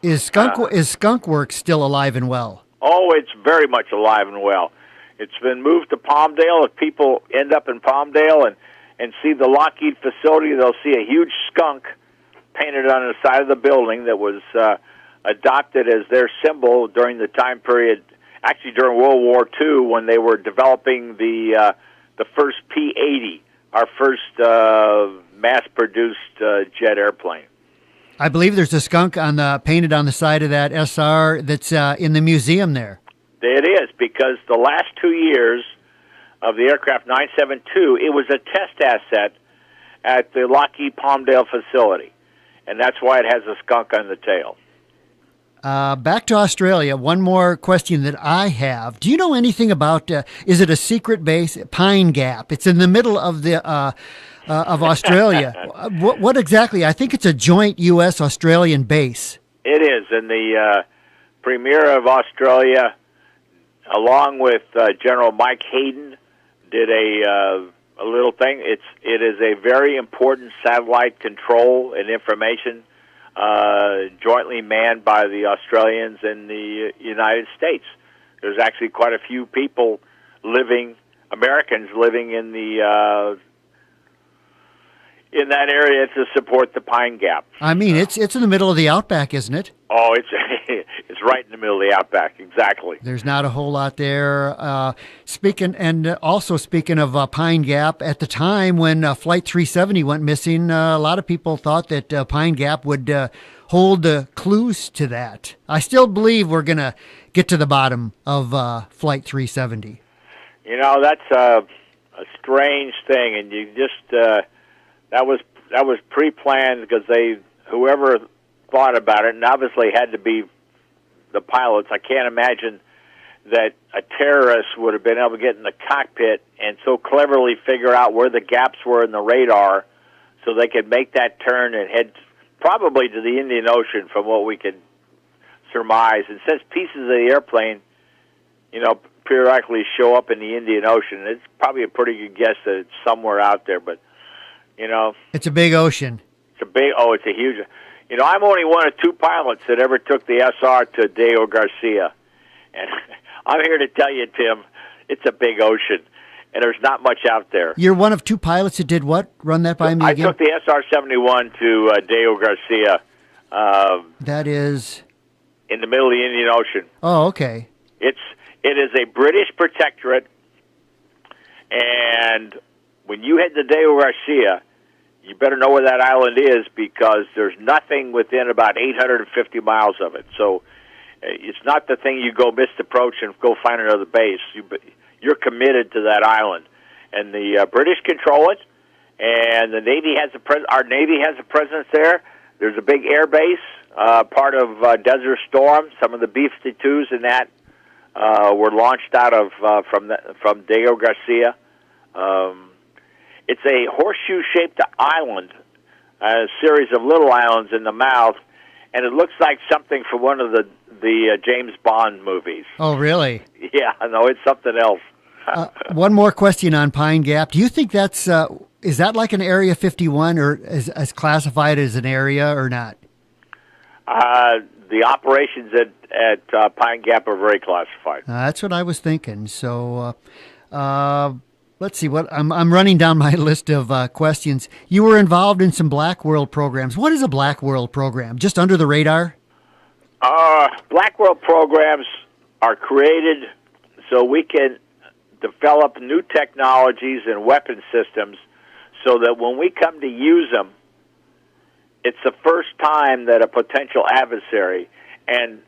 Is Skunk Works still alive and well? Oh, it's very much alive and well. It's been moved to Palmdale. If people end up in Palmdale and see the Lockheed facility, they'll see a huge skunk painted on the side of the building that was adopted as their symbol during the time period, actually during World War II, when they were developing the first P-80, our first mass-produced jet airplane. I believe there's a skunk painted on the side of that SR that's in the museum there. It is, because the last 2 years of the aircraft 972, it was a test asset at the Lockheed Palmdale facility, and that's why it has a skunk on the tail. Back to Australia, one more question that I have. Do you know anything about, is it a secret base? Pine Gap. It's in the middle of the of Australia. What exactly? I think it's a joint U.S.-Australian base. It is, and the Premier of Australia, along with General Mike Hayden, did a little thing. It is a very important satellite control and information jointly manned by the Australians and the United States. there's actually quite a few people Americans living in that area to support the Pine Gap. I mean, it's in the middle of the outback, isn't it? Oh, it's right in the middle of the outback, exactly. There's not a whole lot there. Speaking of Pine Gap, at the time when Flight 370 went missing, a lot of people thought that Pine Gap would hold clues to that. I still believe we're going to get to the bottom of Flight 370. You know, that's a strange thing, and you just that was pre-planned because whoever thought about it, and obviously had to be the pilots. I can't imagine that a terrorist would have been able to get in the cockpit and so cleverly figure out where the gaps were in the radar so they could make that turn and head probably to the Indian Ocean from what we could surmise. And since pieces of the airplane, periodically show up in the Indian Ocean, it's probably a pretty good guess that it's somewhere out there. But, it's a big ocean. It's a huge... I'm only one of two pilots that ever took the SR to Deo Garcia. And I'm here to tell you, Tim, it's a big ocean, and there's not much out there. You're one of two pilots that did what? Run that by me again? I took the SR-71 to Deo Garcia. That is? In the middle of the Indian Ocean. Oh, okay. It is a British protectorate, and when you head to Deo Garcia, you better know where that island is because there's nothing within about 850 miles of it. So it's not the thing you go misapproach and go find another base. You're committed to that island. And the British control it, and the Navy has our Navy has a presence there. There's a big air base, part of Desert Storm. Some of the B-52s in that were launched out of from Deo Garcia. It's a horseshoe-shaped island, a series of little islands in the mouth, and it looks like something from one of the James Bond movies. Oh, really? Yeah, no, it's something else. One more question on Pine Gap. Do you think that's is that like an Area 51 or is classified as an area or not? The operations at Pine Gap are very classified. That's what I was thinking. So let's see what I'm running down my list of questions. You were involved in some Black World programs. What is a Black World program? Just under the radar? Black World programs are created so we can develop new technologies and weapon systems so that when we come to use them, it's the first time that a potential adversary, and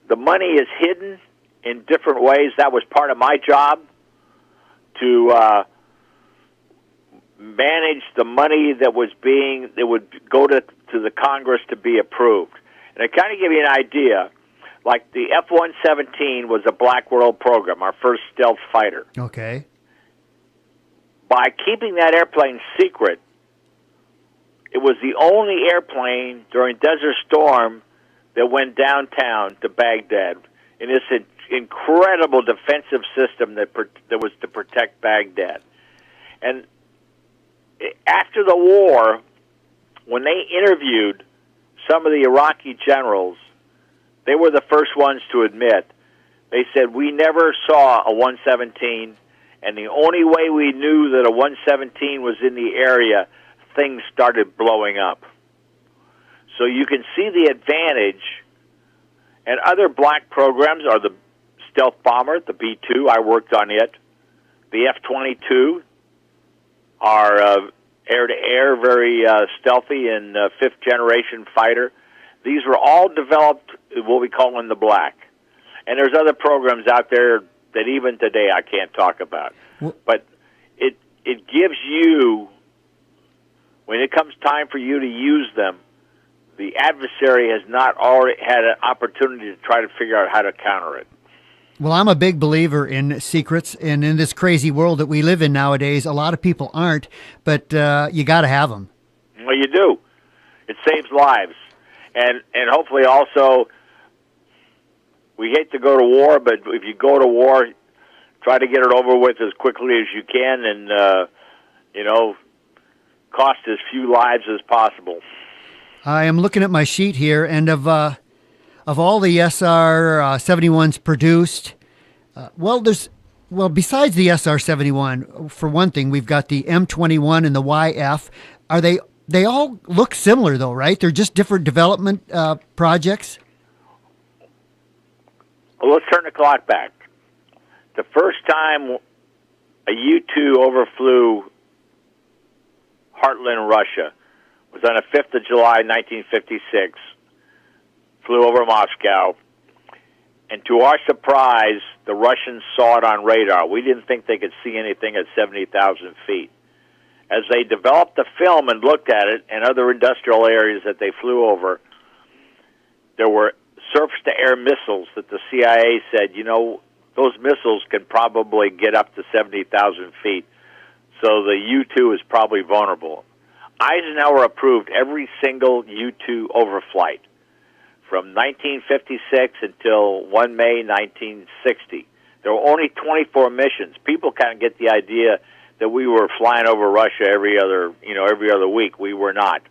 the money is hidden in different ways. That was part of my job, to manage the money that would go to the Congress to be approved. And to kind of give you an idea, like the F-117 was a Black World program, our first stealth fighter. Okay. By keeping that airplane secret, it was the only airplane during Desert Storm that went downtown to Baghdad in this incredible defensive system that was to protect Baghdad. And after the war, when they interviewed some of the Iraqi generals, they were the first ones to admit. They said, we never saw a 117, and the only way we knew that a 117 was in the area, things started blowing up. So you can see the advantage. And other black programs are the stealth bomber, the B-2. I worked on it. The F-22 are air-to-air, very stealthy and fifth-generation fighter. These were all developed what we call in the black. And there's other programs out there that even today I can't talk about. But it gives you, when it comes time for you to use them, the adversary has not already had an opportunity to try to figure out how to counter it. Well, I'm a big believer in secrets, and in this crazy world that we live in nowadays, a lot of people aren't, but you got to have them. Well, you do. It saves lives. And hopefully also, we hate to go to war, but if you go to war, try to get it over with as quickly as you can and, cost as few lives as possible. I am looking at my sheet here, and of of all the SR-71s produced, besides the SR-71, for one thing, we've got the M21 and the YF. They all look similar, though, right? They're just different development projects? Well, let's turn the clock back. The first time a U-2 overflew Heartland, Russia, was on the 5th of July, 1956. Flew over Moscow. And to our surprise, the Russians saw it on radar. We didn't think they could see anything at 70,000 feet. As they developed the film and looked at it and other industrial areas that they flew over, there were surface-to-air missiles that the CIA said, those missiles can probably get up to 70,000 feet, so the U-2 is probably vulnerable. Eisenhower approved every single U-2 overflight from 1956 until 1 May 1960. There were only 24 missions. People kind of get the idea that we were flying over Russia every other week. We were not.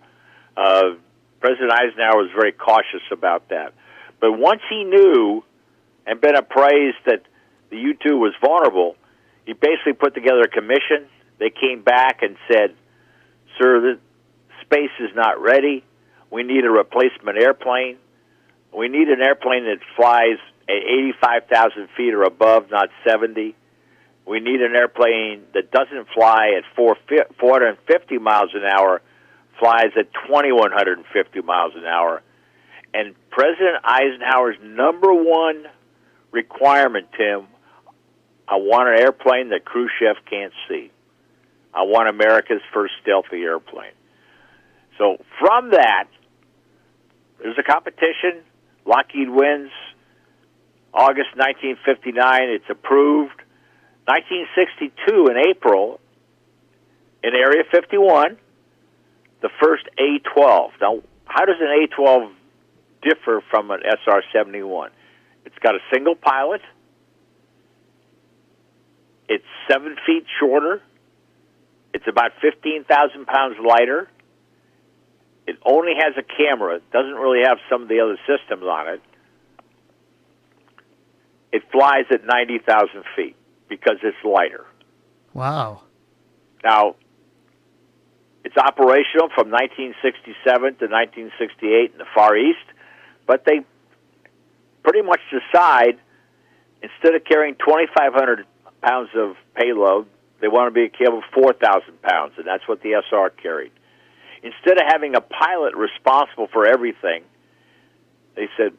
President Eisenhower was very cautious about that. But once he knew and been appraised that the U-2 was vulnerable, he basically put together a commission. They came back and said, "Sir, the space is not ready. We need a replacement airplane. We need an airplane that flies at 85,000 feet or above, not 70. We need an airplane that doesn't fly at 450 miles an hour, flies at 2,150 miles an hour." And President Eisenhower's number one requirement, Tim, I want an airplane that Khrushchev can't see. I want America's first stealthy airplane. So from that, there's a competition. Lockheed wins. August 1959, it's approved. 1962, in April, in Area 51, the first A-12. Now, how does an A-12 differ from an SR-71? It's got a single pilot. It's 7 feet shorter. It's about 15,000 pounds lighter. It only has a camera. It doesn't really have some of the other systems on it. It flies at 90,000 feet because it's lighter. Wow. Now, it's operational from 1967 to 1968 in the Far East, but they pretty much decide, instead of carrying 2,500 pounds of payload, they want to be capable of 4,000 pounds, and that's what the SR carried. Instead of having a pilot responsible for everything, they said,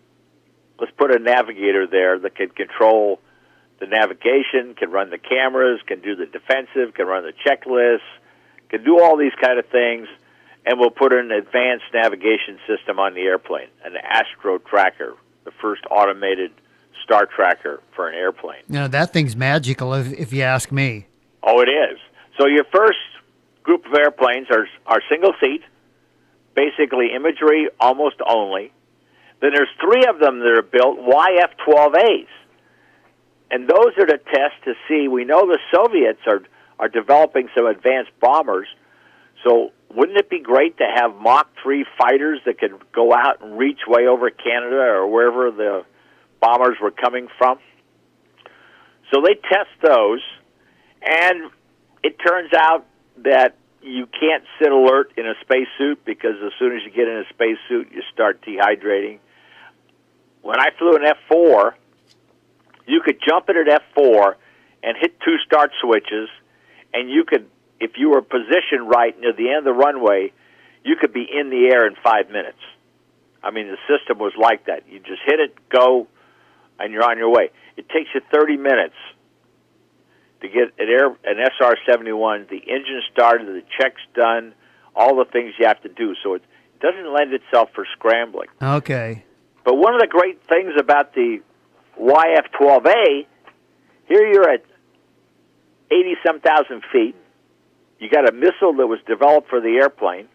let's put a navigator there that can control the navigation, can run the cameras, can do the defensive, can run the checklists, can do all these kind of things, and we'll put an advanced navigation system on the airplane, an Astro Tracker, the first automated star tracker for an airplane. Now, that thing's magical, if you ask me. Oh, it is. So your first group of airplanes are single seat, basically imagery almost only. Then there's 3 of them that are built YF-12As. And those are to test to see, we know the Soviets are developing some advanced bombers, so wouldn't it be great to have Mach 3 fighters that could go out and reach way over Canada or wherever the bombers were coming from? So they test those, and it turns out that you can't sit alert in a spacesuit because as soon as you get in a spacesuit, you start dehydrating. When I flew an F-4, you could jump in at F-4 and hit 2 start switches, and you could, if you were positioned right near the end of the runway, you could be in the air in 5 minutes. I mean, the system was like that. You just hit it, go, and you're on your way. It takes you 30 minutes to get an SR-71, the engine started, the checks done, all the things you have to do. So it doesn't lend itself for scrambling. Okay. But one of the great things about the YF-12A, here you're at 80-some thousand feet. You got a missile that was developed for the airplane,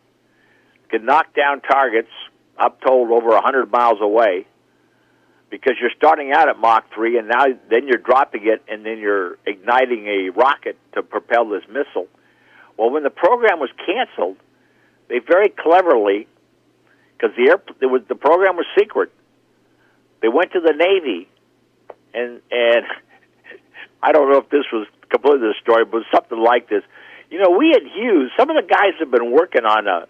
can knock down targets, I'm told, over 100 miles away, because you're starting out at Mach 3, and then you're dropping it, and then you're igniting a rocket to propel this missile. Well, when the program was canceled, they very cleverly, because the program was secret, they went to the Navy, and I don't know if this was completely the story, but something like this. You know, we had used, some of the guys have been working on a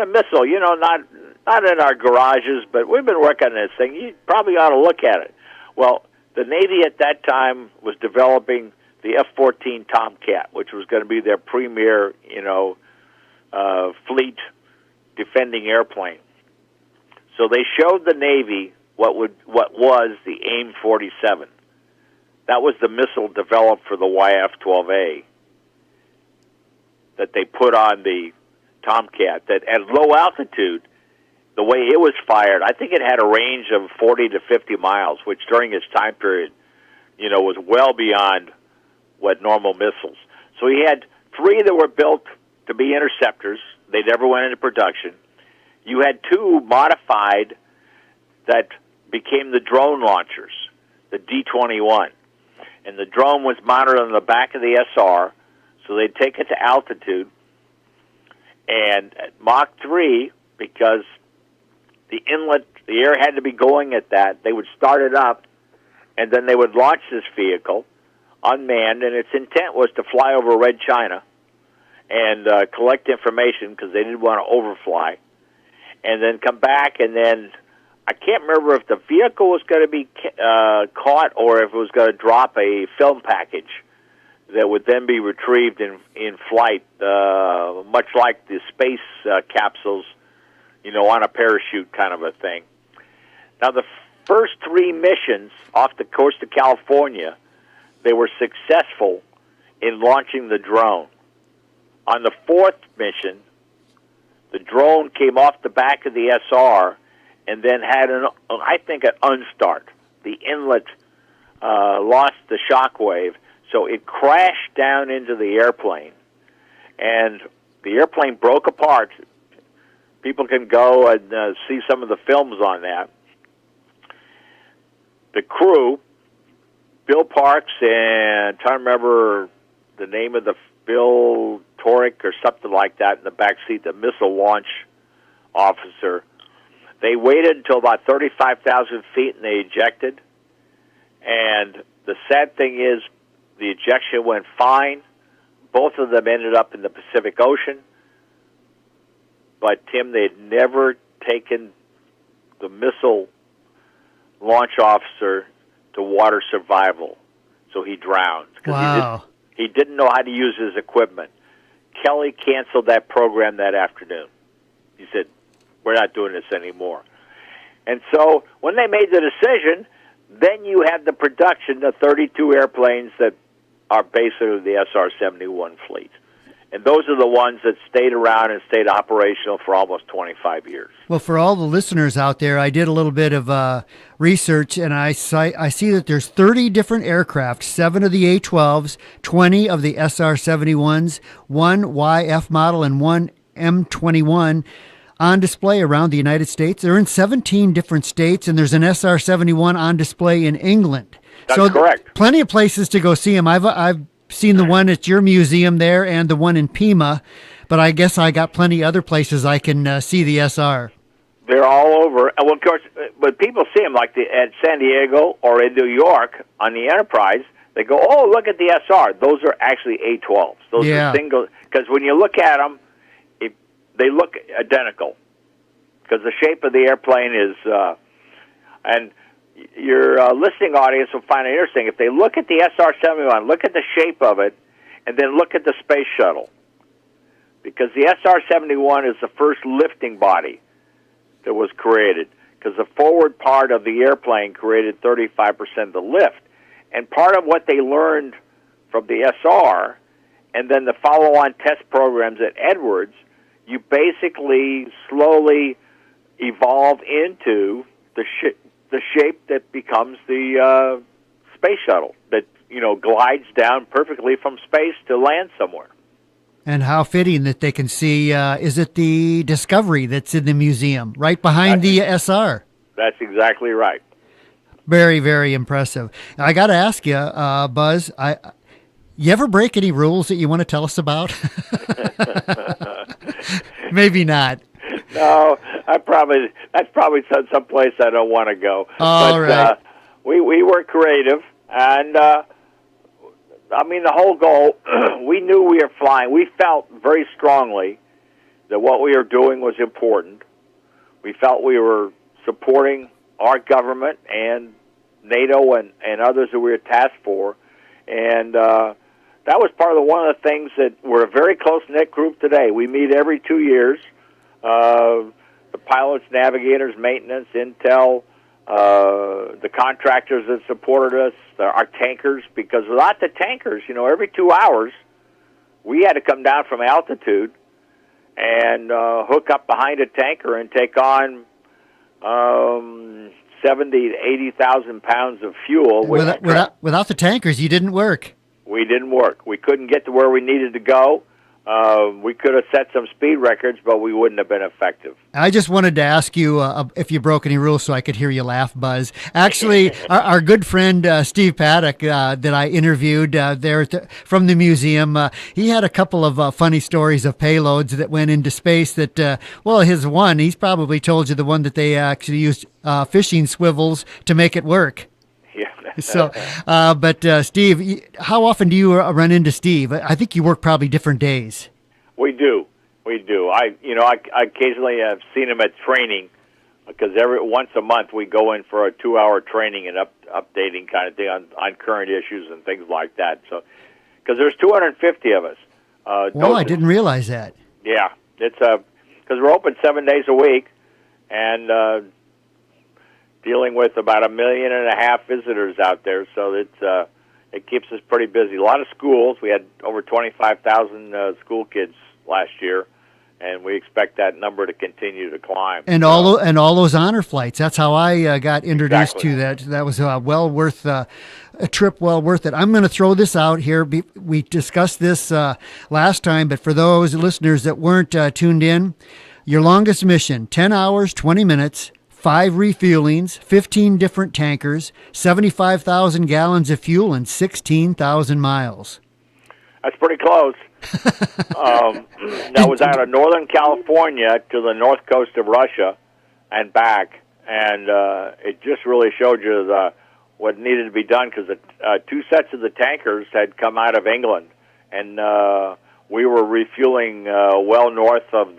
missile. You know, not in our garages, but we've been working on this thing. You probably ought to look at it. Well, the Navy at that time was developing the F-14 Tomcat, which was going to be their premier, fleet defending airplane. So they showed the Navy what was the AIM-47. That was the missile developed for the YF-12A that they put on the Tomcat. That at low altitude, the way it was fired, I think it had a range of 40 to 50 miles, which during its time period, was well beyond what normal missiles. So he had 3 that were built to be interceptors. They never went into production. You had 2 modified that became the drone launchers, the D-21. And the drone was mounted on the back of the SR, so they'd take it to altitude. And at Mach 3, because the inlet, the air had to be going at that, they would start it up, and then they would launch this vehicle unmanned, and its intent was to fly over Red China and collect information because they didn't want to overfly, and then come back, and then I can't remember if the vehicle was going to be caught or if it was going to drop a film package that would then be retrieved in flight, much like the space capsules, on a parachute kind of a thing. Now, the first 3 missions off the coast of California, they were successful in launching the drone. On the 4th mission, the drone came off the back of the SR and then had an unstart. The inlet lost the shock wave, so it crashed down into the airplane, and the airplane broke apart. People can go and see some of the films on that. The crew, Bill Parks and I'm trying to remember the name of the Bill Torick or something like that in the back seat, the missile launch officer. They waited until about 35,000 feet and they ejected. And the sad thing is, the ejection went fine. Both of them ended up in the Pacific Ocean. But, Tim, they had never taken the missile launch officer to water survival. So he drowned. Wow. He didn't know how to use his equipment. Kelly canceled that program that afternoon. He said, we're not doing this anymore. And so when they made the decision, then you had the production of 32 airplanes that are basically the SR-71 fleet. And those are the ones that stayed around and stayed operational for almost 25 years. Well, for all the listeners out there, I did a little bit of research, and I see that there's 30 different aircraft, 7 of the A-12s, 20 of the SR-71s, 1 YF model, and 1 M21 on display around the United States. They're in 17 different states, and there's an SR-71 on display in England. That's correct. Plenty of places to go see them. I've seen the one at your museum there and the one in Pima, but I guess I got plenty other places I can see the SR. They're all over. Well, of course, but people see them like at San Diego or in New York on the Enterprise. They go, oh, look at the SR. Those are actually A-12s. Those are single, because when you look at them, they look identical because the shape of the airplane is, and your listening audience will find it interesting. If they look at the SR-71, look at the shape of it, and then look at the space shuttle, because the SR-71 is the first lifting body that was created, because the forward part of the airplane created 35% of the lift. And part of what they learned from the SR and then the follow-on test programs at Edwards, you basically slowly evolve into the shape that becomes the space shuttle that, glides down perfectly from space to land somewhere. And how fitting that they can see, is it the Discovery that's in the museum, right behind the SR? That's exactly right. Very, very impressive. I got to ask you, Buzz, you ever break any rules that you want to tell us about? Maybe not. No, that's probably someplace I don't want to go. All right. We were creative, and I mean the whole goal. We knew we were flying. We felt very strongly that what we were doing was important. We felt we were supporting our government and NATO and others that we were tasked for, and that was part of one of the things that we're a very close-knit group today. We meet every 2 years. The pilots, navigators, maintenance, intel, the contractors that supported us, our tankers, because without the tankers, every 2 hours, we had to come down from altitude and hook up behind a tanker and take on 70 to 80,000 pounds of fuel. Without the tankers, you didn't work. We didn't work. We couldn't get to where we needed to go. We could have set some speed records, but we wouldn't have been effective. I just wanted to ask you if you broke any rules so I could hear you laugh, Buzz. Actually, our good friend Steve Paddock that I interviewed there from the museum, he had a couple of funny stories of payloads that went into space that, he's probably told you the one that they actually used fishing swivels to make it work. Yeah. So, but Steve, how often do you run into Steve? I think you work probably different days. We do. I occasionally have seen him at training because once a month we go in for a 2-hour training and updating kind of thing on current issues and things like that. So, because there's 250 of us. I didn't realize that. Yeah, it's because we're open 7 days a week, and dealing with about 1.5 million visitors out there, so it keeps us pretty busy. A lot of schools. We had over 25,000 school kids last year, and we expect that number to continue to climb. And all those honor flights. That's how I got introduced to that. That was well worth a trip. Well worth it. I'm going to throw this out here. We discussed this last time, but for those listeners that weren't tuned in, your longest mission: 10 hours, 20 minutes. 5 refuelings, 15 different tankers, 75,000 gallons of fuel, and 16,000 miles. That's pretty close. That was out of Northern California to the north coast of Russia and back, and it just really showed you what needed to be done because the 2 sets of the tankers had come out of England, and we were refueling well north of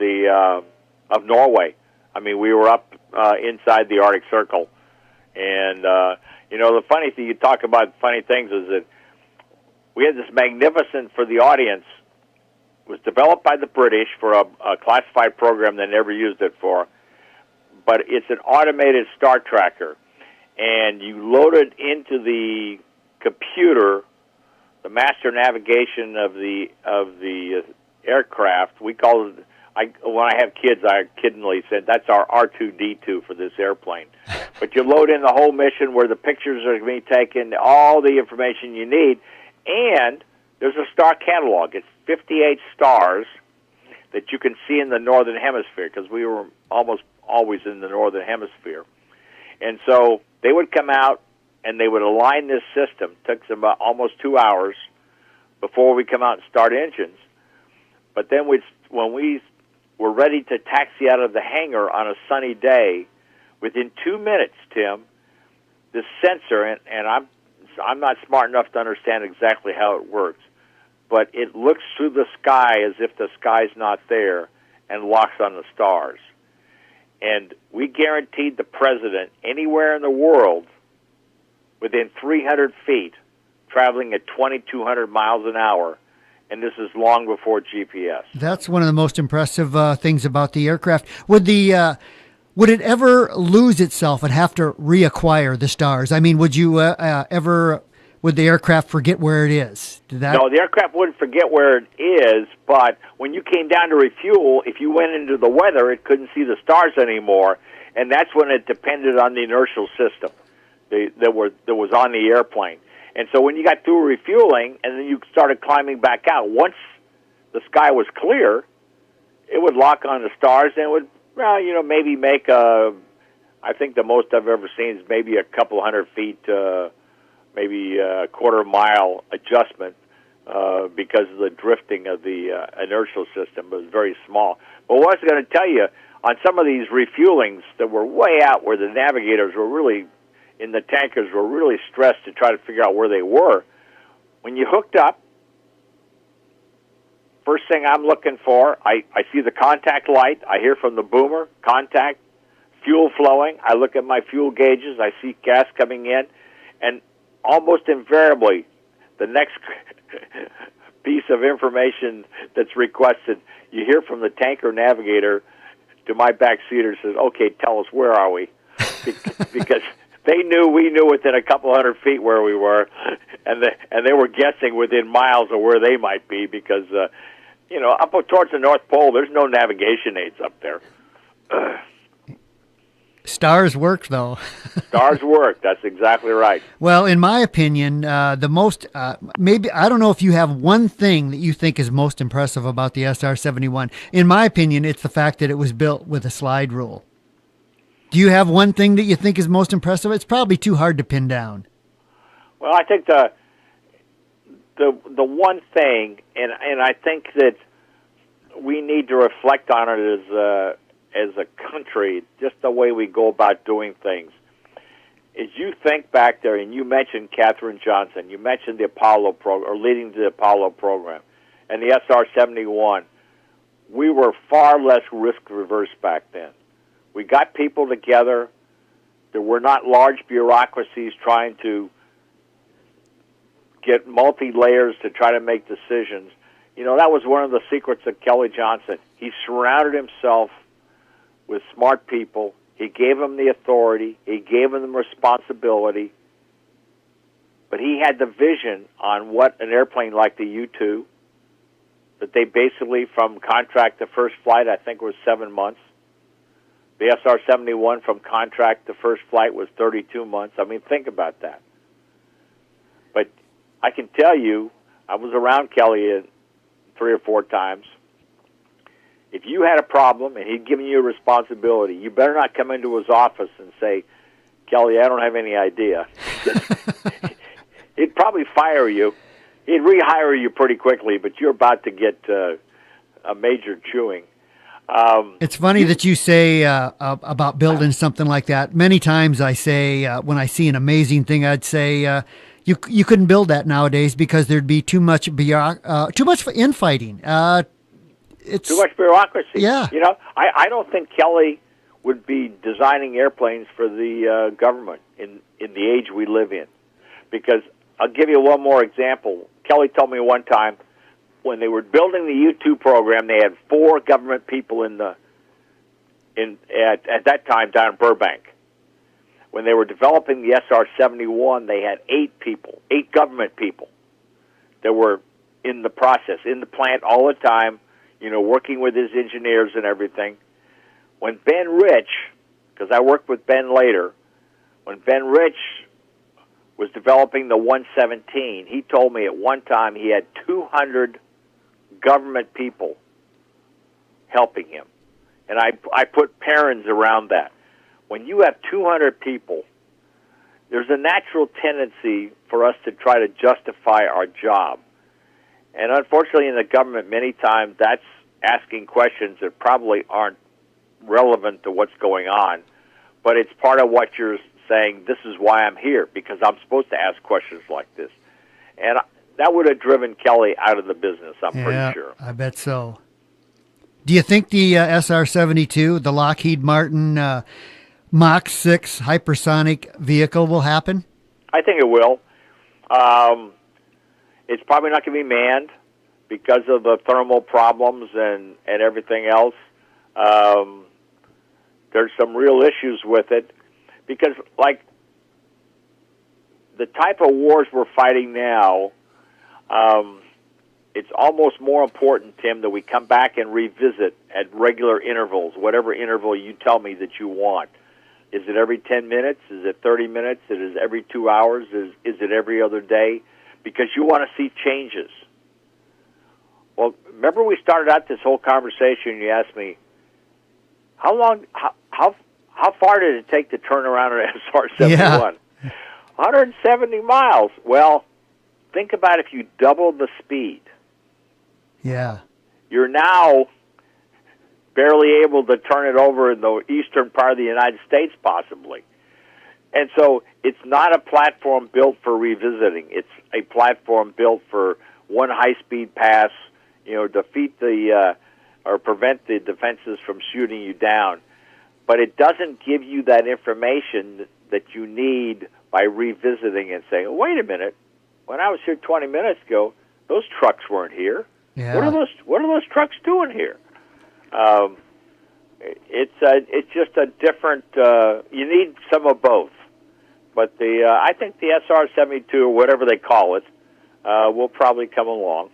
Norway. I mean, we were up inside the Arctic Circle. And, the funny thing, you talk about funny things, is that we had this magnificent, for the audience, it was developed by the British for a classified program they never used it for, but it's an automated star tracker. And you load it into the computer, the master navigation of the aircraft. We call it, when I have kids, I kiddingly said that's our R2-D2 for this airplane. But you load in the whole mission where the pictures are being taken, all the information you need, and there's a star catalog. It's 58 stars that you can see in the Northern Hemisphere because we were almost always in the Northern Hemisphere. And so they would come out and they would align this system. It took them about almost 2 hours before we come out and start engines. But then when we were ready to taxi out of the hangar on a sunny day, within 2 minutes, Tim, this sensor, and I'm not smart enough to understand exactly how it works, but it looks through the sky as if the sky's not there and locks on the stars. And we guaranteed the president anywhere in the world within 300 feet, traveling at 2,200 miles an hour, and this is long before GPS. That's one of the most impressive things about the aircraft. Would it ever lose itself and have to reacquire the stars? I mean, would you would the aircraft forget where it is? No, the aircraft wouldn't forget where it is, but when you came down to refuel, if you went into the weather, it couldn't see the stars anymore, and that's when it depended on the inertial system that was on the airplane. And so when you got through refueling and then you started climbing back out, once the sky was clear, it would lock on the stars and it would, maybe make I think the most I've ever seen is maybe a couple 100 feet, maybe a quarter mile adjustment because of the drifting of the inertial system. It was very small. But what I was going to tell you, on some of these refuelings that were way out where the navigators were really, in the tankers, were really stressed to try to figure out where they were. When you hooked up, first thing I'm looking for, I see the contact light. I hear from the boomer, contact, fuel flowing. I look at my fuel gauges. I see gas coming in. And almost invariably, the next piece of information that's requested, you hear from the tanker navigator to my backseater, says, okay, tell us, where are we? Because we knew within a couple hundred feet where we were, and they were guessing within miles of where they might be because, up towards the North Pole, there's no navigation aids up there. Stars work, though. Stars work. That's exactly right. Well, in my opinion, the most, maybe, I don't know if you have one thing that you think is most impressive about the SR-71. In my opinion, it's the fact that it was built with a slide rule. Do you have one thing that you think is most impressive? It's probably too hard to pin down. Well, I think the one thing, and I think that we need to reflect on it as a country, just the way we go about doing things, is you think back there, and you mentioned Katherine Johnson, you mentioned the Apollo program, or leading the Apollo program, and the SR-71. We were far less risk-reverse back then. We got people together. There were not large bureaucracies trying to get multi-layers to try to make decisions. That was one of the secrets of Kelly Johnson. He surrounded himself with smart people. He gave them the authority. He gave them the responsibility. But he had the vision on what an airplane like the U-2, that they basically, from contract to first flight, I think was 7 months. The SR-71 from contract to first flight was 32 months. I mean, think about that. But I can tell you, I was around Kelly 3 or 4 times. If you had a problem and he'd given you a responsibility, you better not come into his office and say, Kelly, I don't have any idea. He'd probably fire you. He'd rehire you pretty quickly, but you're about to get a major chewing. It's funny that you say about building something like that. Many times I say, when I see an amazing thing, I'd say, you couldn't build that nowadays because there'd be too much infighting. It's too much bureaucracy. Yeah. I don't think Kelly would be designing airplanes for the government in the age we live in. Because I'll give you one more example. Kelly told me one time when they were building the U-2 program, they had 4 government people at that time down in Burbank. When they were developing the SR-71, they had 8 government people that were in the process, in the plant all the time, working with his engineers and everything. When Ben Rich, because I worked with Ben later, when Ben Rich was developing the 117, he told me at one time he had 200 government people helping him. And I put parents around that. When you have 200 people, there's a natural tendency for us to try to justify our job. And unfortunately in the government, many times that's asking questions that probably aren't relevant to what's going on. But it's part of what you're saying, this is why I'm here, because I'm supposed to ask questions like this. And that would have driven Kelly out of the business, I'm pretty sure. I bet so. Do you think the SR-72, the Lockheed Martin Mach 6 hypersonic vehicle will happen? I think it will. It's probably not going to be manned because of the thermal problems and everything else. There's some real issues with it because, like, the type of wars we're fighting now, it's almost more important, Tim, that we come back and revisit at regular intervals, whatever interval you tell me that you want. Is it every 10 minutes? Is it 30 minutes? Is it every 2 hours? Is it every other day? Because you want to see changes. Well, remember we started out this whole conversation and you asked me, how far did it take to turn around an SR-71? Yeah. 170 miles. Well, think about if you double the speed. Yeah. You're now barely able to turn it over in the eastern part of the United States, possibly. And so it's not a platform built for revisiting. It's a platform built for one high-speed pass, defeat or prevent the defenses from shooting you down. But it doesn't give you that information that you need by revisiting and saying, oh, wait a minute, when I was here 20 minutes ago, those trucks weren't here. Yeah. What are those trucks doing here? It's just a different. You need some of both, but I think the SR-72 or whatever they call it will probably come along.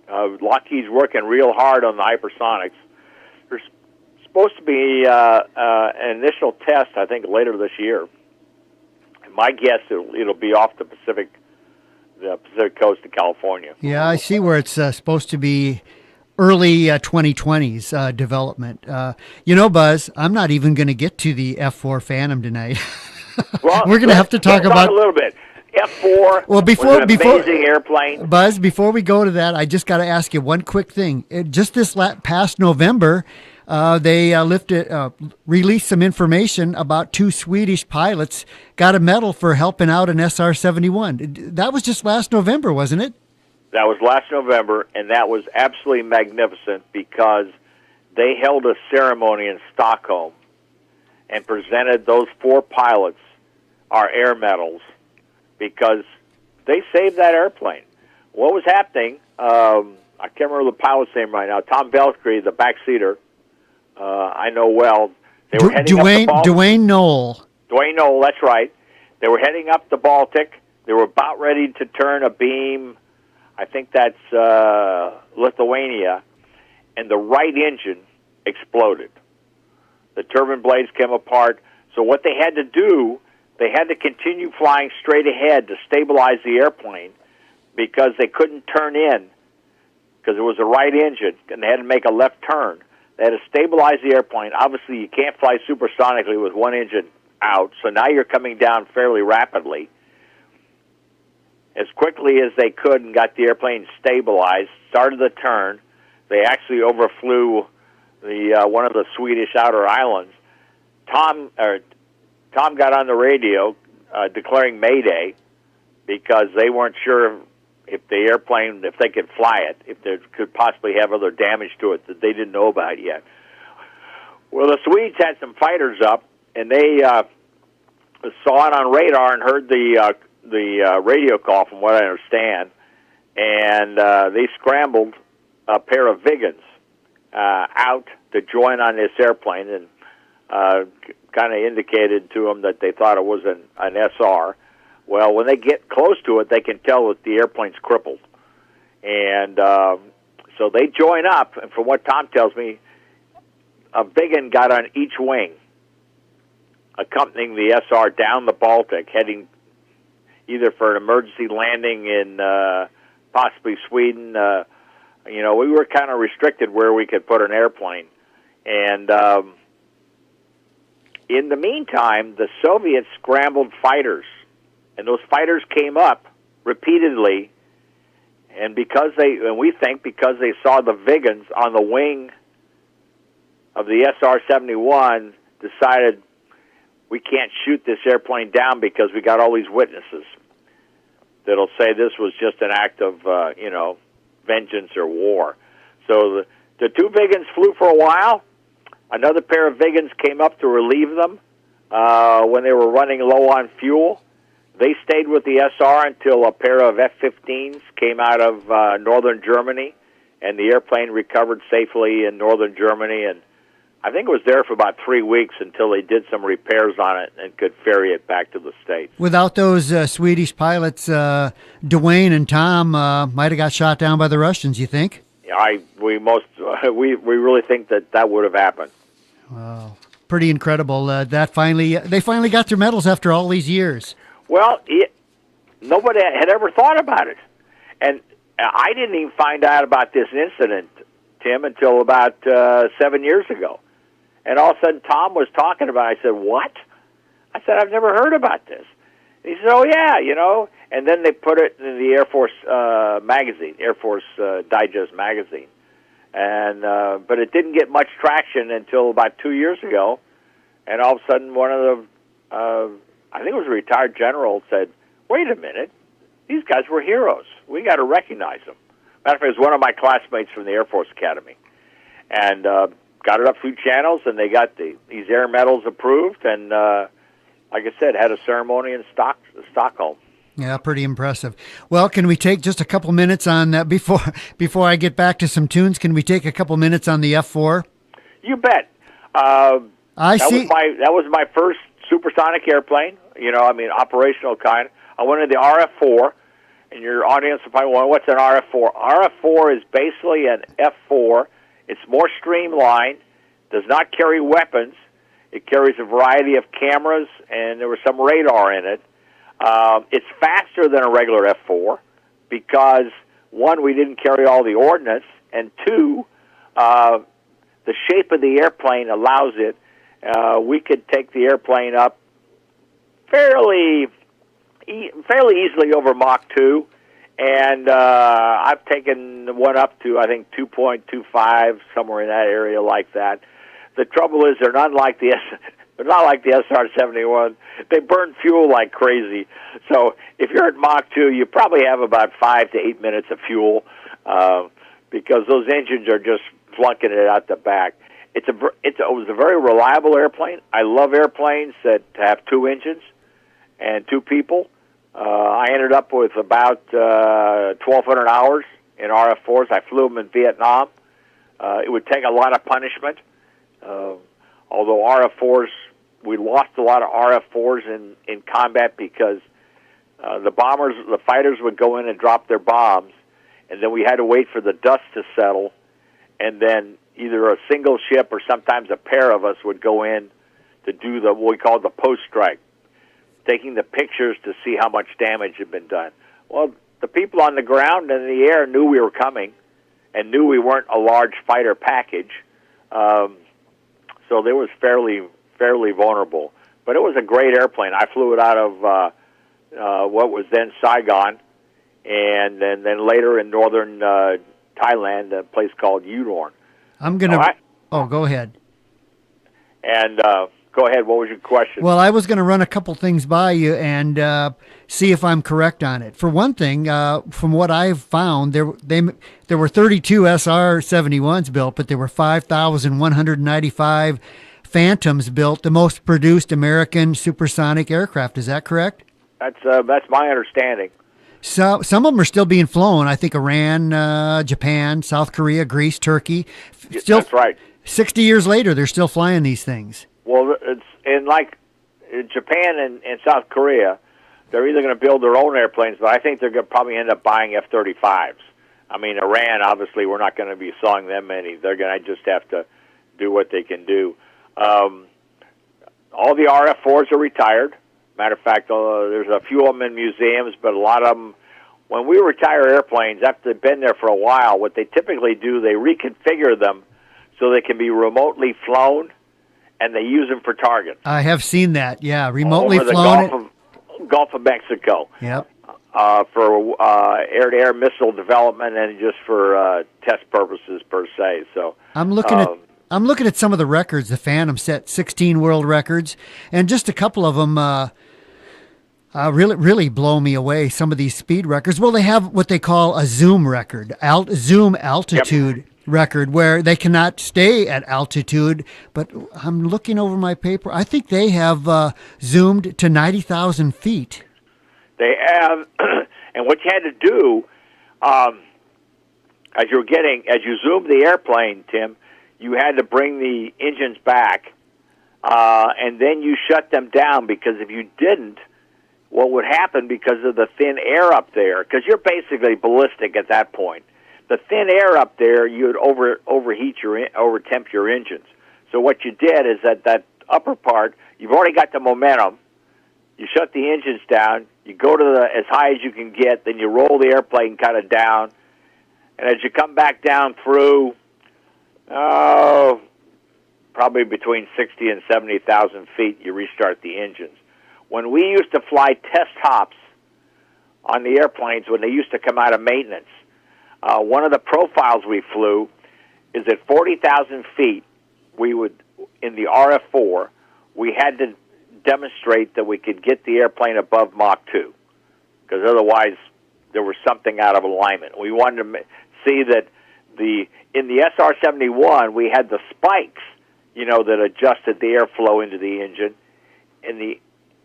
Lockheed's working real hard on the hypersonics. There's supposed to be an initial test, I think, later this year. My guess it'll be off the Pacific coast of California. Yeah, I see where it's supposed to be early 2020s development. Buzz, I'm not even going to get to the F-4 Phantom tonight. Well, we're going to have to talk about a little bit. F-4 was an amazing airplane. Buzz, before we go to that, I just got to ask you one quick thing. Just this past November, they released some information about 2 Swedish pilots got a medal for helping out an SR-71. That was just last November, wasn't it? That was last November, and that was absolutely magnificent because they held a ceremony in Stockholm and presented those 4 pilots our air medals because they saved that airplane. What was happening, I can't remember the pilot's name right now, Tom Belkry, the backseater, I know well. They were heading up the Baltic. Dwayne Knoll. Dwayne Knoll, that's right. They were heading up the Baltic. They were about ready to turn a beam, I think that's Lithuania, and the right engine exploded. The turbine blades came apart. So what they had to do, they had to continue flying straight ahead to stabilize the airplane because they couldn't turn in because it was a right engine, and they had to make a left turn. They had to stabilize the airplane. Obviously, you can't fly supersonically with one engine out, so now you're coming down fairly rapidly. As quickly as they could and got the airplane stabilized, started the turn. They actually overflew one of the Swedish outer islands. Tom got on the radio declaring Mayday because they weren't sure if the airplane, if they could fly it, if there could possibly have other damage to it that they didn't know about yet. Well, the Swedes had some fighters up, and they saw it on radar and heard the radio call, from what I understand, and they scrambled a pair of Viggens out to join on this airplane and kind of indicated to them that they thought it was an SR. Well, when they get close to it, they can tell that the airplane's crippled. And so they join up, and from what Tom tells me, a Viggen got on each wing, accompanying the SR down the Baltic, heading either for an emergency landing in possibly Sweden. We were kind of restricted where we could put an airplane. And in the meantime, the Soviets scrambled fighters, and those fighters came up repeatedly. And we think because they saw the Viggens on the wing of the SR-71, decided we can't shoot this airplane down because we got all these witnesses that'll say this was just an act of, vengeance or war. So the 2 Viggens flew for a while. Another pair of Viggens came up to relieve them when they were running low on fuel. They stayed with the SR until a pair of F-15s came out of northern Germany, and the airplane recovered safely in northern Germany. And I think it was there for about 3 weeks until they did some repairs on it and could ferry it back to the States. Without those Swedish pilots, Dwayne and Tom might have got shot down by the Russians, you think? We really think that would have happened. Wow, pretty incredible. They finally got their medals after all these years. Well, nobody had ever thought about it, and I didn't even find out about this incident, Tim, until about 7 years ago. And all of a sudden, Tom was talking about it. I said, what? I said, I've never heard about this. And he said, oh, yeah, And then they put it in the Air Force magazine, Air Force Digest magazine. and but it didn't get much traction until about 2 years ago, and all of a sudden one of the, I think it was a retired general, said, "Wait a minute, these guys were heroes. We got to recognize them." Matter of fact, it was one of my classmates from the Air Force Academy, and got it up through channels, and they got these air medals approved, and like I said, had a ceremony in Stockholm. Yeah, pretty impressive. Well, can we take just a couple minutes on that before I get back to some tunes? Can we take a couple minutes on the F-4? You bet. That was my first supersonic airplane. Operational kind. I went into the RF-4, and your audience will probably wonder, what's an RF-4? RF-4 is basically an F-4. It's more streamlined, does not carry weapons. It carries a variety of cameras, and there was some radar in it. It's faster than a regular F-4 because, one, we didn't carry all the ordnance, and two, the shape of the airplane allows it. We could take the airplane up fairly easily over Mach 2, and I've taken one up to, I think, 2.25, somewhere in that area like that. The trouble is they're not like the SR-71. They burn fuel like crazy. So if you're at Mach 2, you probably have about 5 to 8 minutes of fuel because those engines are just flunking it out the back. It was a very reliable airplane. I love airplanes that have two engines and two people. I ended up with about 1,200 hours in RF-4s. I flew them in Vietnam. It would take a lot of punishment. Although RF-4s, we lost a lot of RF-4s in combat because the fighters would go in and drop their bombs, and then we had to wait for the dust to settle, and then either a single ship or sometimes a pair of us would go in to do what we call the post-strike, taking the pictures to see how much damage had been done. Well, the people on the ground and in the air knew we were coming and knew we weren't a large fighter package, so they was fairly vulnerable. But it was a great airplane. I flew it out of what was then Saigon, and then later in northern Thailand, a place called Udorn. Go ahead. And go ahead. What was your question? Well, I was going to run a couple things by you and see if I'm correct on it. For one thing, from what I've found, there were 32 SR-71s built, but there were 5,195 Phantoms built, the most produced American supersonic aircraft. Is that correct? That's my understanding. So some of them are still being flown. I think Iran, Japan, South Korea, Greece, Turkey. That's right. 60 years later, they're still flying these things. Well, it's in Japan and South Korea, they're either going to build their own airplanes, but I think they're going to probably end up buying F-35s. I mean, Iran, obviously, we're not going to be selling them any. They're going to just have to do what they can do. All the RF-4s are retired. Matter of fact, there's a few of them in museums, but a lot of them, when we retire airplanes, after they've been there for a while, what they typically do, they reconfigure them so they can be remotely flown, and they use them for targets. I have seen that, yeah, remotely over flown. The Gulf of Mexico. Yep. For air-to-air missile development and just for test purposes per se. So I'm looking at some of the records. The Phantom set 16 world records, and just a couple of them really blow me away. Some of these speed records. Well, they have what they call a zoom record, zoom altitude record, where they cannot stay at altitude. But I'm looking over my paper. I think they have zoomed to 90,000 feet. They have, and what you had to do, as you zoomed the airplane, Tim, you had to bring the engines back, and then you shut them down, because if you didn't, what would happen, because of the thin air up there, because you're basically ballistic at that point, the thin air up there, you'd overtemp your engines. So what you did is that upper part, you've already got the momentum, you shut the engines down, you go to as high as you can get, then you roll the airplane kind of down, and as you come back down through, probably between 60 and 70,000 feet, you restart the engines. When we used to fly test hops on the airplanes, when they used to come out of maintenance, one of the profiles we flew, is at 40,000 feet, we would, in the RF-4, we had to demonstrate that we could get the airplane above Mach 2, because otherwise there was something out of alignment. We wanted to see that in the SR-71, we had the spikes, that adjusted the airflow into the engine. In the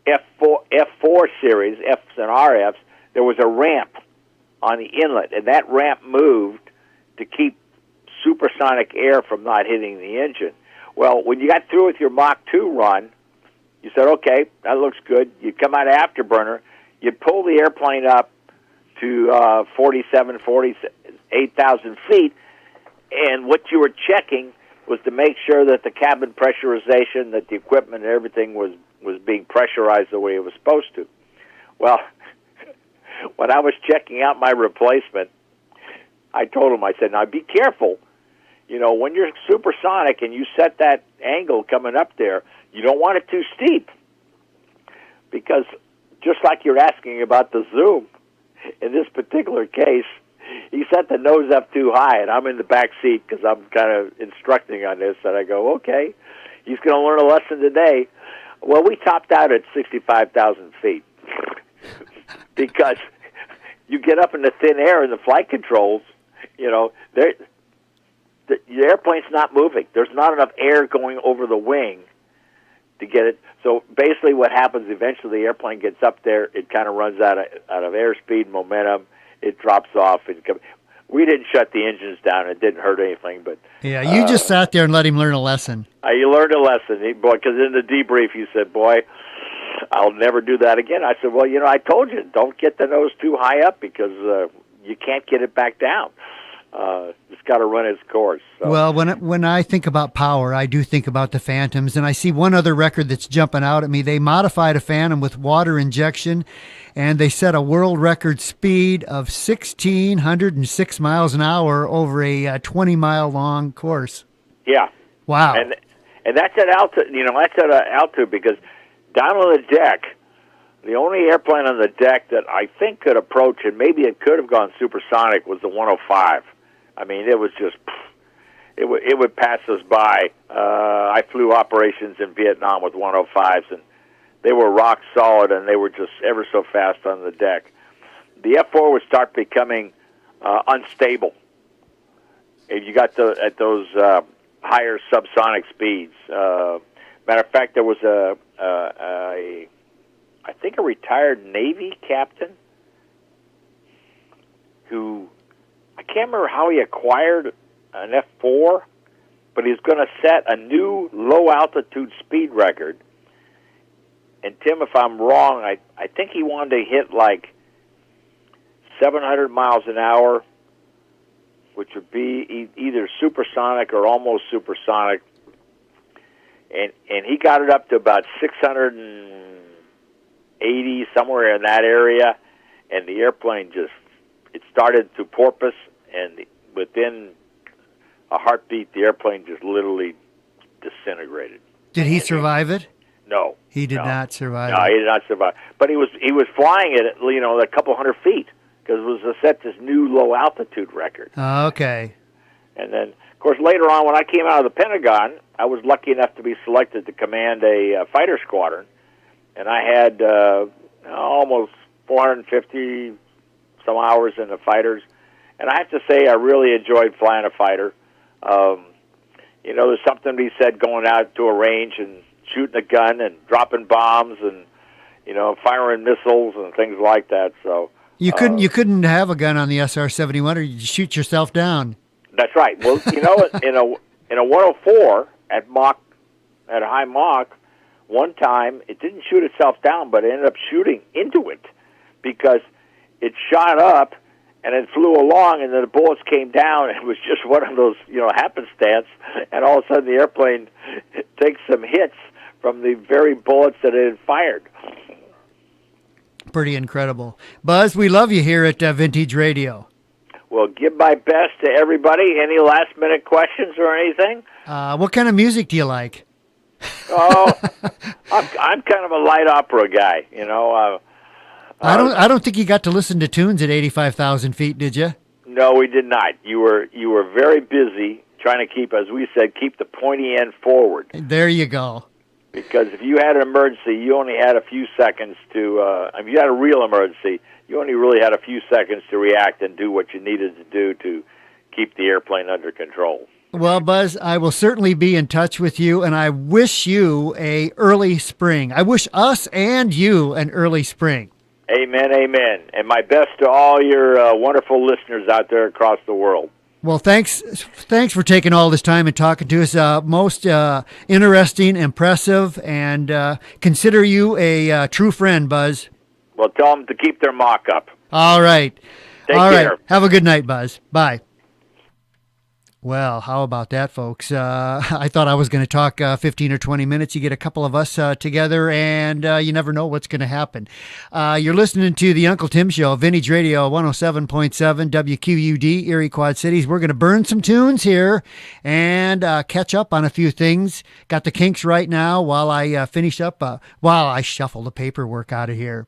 F4 series, Fs and RFs, there was a ramp on the inlet, and that ramp moved to keep supersonic air from not hitting the engine. Well, when you got through with your Mach 2 run, you said, okay, that looks good. You'd come out of afterburner, you'd pull the airplane up to 48,000 feet, and what you were checking was to make sure that the cabin pressurization, that the equipment and everything was being pressurized the way it was supposed to. Well, when I was checking out my replacement, I told him, I said, now be careful. When you're supersonic and you set that angle coming up there, you don't want it too steep. Because just like you're asking about the zoom, in this particular case, he set the nose up too high, and I'm in the back seat because I'm kind of instructing on this, and I go, okay, he's going to learn a lesson today. Well, we topped out at 65,000 feet because you get up in the thin air in the flight controls, the airplane's not moving. There's not enough air going over the wing to get it. So basically what happens, eventually the airplane gets up there, it kind of runs out of airspeed, momentum, it drops off. We didn't shut the engines down. It didn't hurt anything. But yeah, you just sat there and let him learn a lesson. You learned a lesson, because in the debrief he said, boy, I'll never do that again. I said, well, I told you, don't get the nose too high up because you can't get it back down. It's got to run its course. So. Well, when I think about power, I do think about the Phantoms, and I see one other record that's jumping out at me. They modified a Phantom with water injection, and they set a world record speed of 1,606 miles an hour over a 20-mile long course. Yeah. Wow. And that's at altitude. That's at altitude because down on the deck, the only airplane on the deck that I think could approach, and maybe it could have gone supersonic, was the 105. I mean, it was just, it would pass us by. I flew operations in Vietnam with 105s, and they were rock solid, and they were just ever so fast on the deck. The F4 would start becoming unstable. If you got at those higher subsonic speeds. Matter of fact, there was I think a retired Navy captain who, I can't remember how he acquired an F4, but he's going to set a new low-altitude speed record. And, Tim, if I'm wrong, I think he wanted to hit like 700 miles an hour, which would be either supersonic or almost supersonic. And he got it up to about 680, somewhere in that area, and the airplane it started to porpoise, and within a heartbeat, the airplane just literally disintegrated. Did he survive it? No. He did not survive it. No, he did not survive. But he was flying it at, a couple hundred feet, because it was to set this new low-altitude record. Okay. And then, of course, later on, when I came out of the Pentagon, I was lucky enough to be selected to command a fighter squadron, and I had almost 450 some hours in the fighters, and I have to say I really enjoyed flying a fighter. There's something to be said going out to a range and shooting a gun and dropping bombs and firing missiles and things like that. So you couldn't have a gun on the SR-71, or you'd shoot yourself down. That's right. Well, in a 104 at high Mach, one time it didn't shoot itself down, but it ended up shooting into it because it shot up and it flew along, and then the bullets came down, and it was just one of those happenstance, and all of a sudden the airplane takes some hits from the very bullets that it had fired. Pretty incredible. Buzz, we love you here at Vintage Radio. Well, give my best to everybody. Any last-minute questions or anything? What kind of music do you like? Oh, I'm kind of a light opera guy, I don't think you got to listen to tunes at 85,000 feet, did you? No, we did not. You were very busy trying to keep, as we said, keep the pointy end forward. There you go. Because if you had an emergency, you only had a few seconds to, if you had a real emergency, you only really had a few seconds to react and do what you needed to do to keep the airplane under control. Well, Buzz, I will certainly be in touch with you, and I wish you a early spring. I wish us and you an early spring. Amen, amen. And my best to all your wonderful listeners out there across the world. Well, thanks for taking all this time and talking to us. Most interesting, impressive, and consider you a true friend, Buzz. Well, tell them to keep their mock up. All right. Take all care. Right. Have a good night, Buzz. Bye. Well, how about that, folks? I thought I was going to talk 15 or 20 minutes. You get a couple of us together, and you never know what's going to happen. You're listening to the Uncle Tim Show, Vintage Radio 107.7 WQUD, Erie Quad Cities. We're going to burn some tunes here and catch up on a few things. Got the kinks right now while I finish up, while I shuffle the paperwork out of here.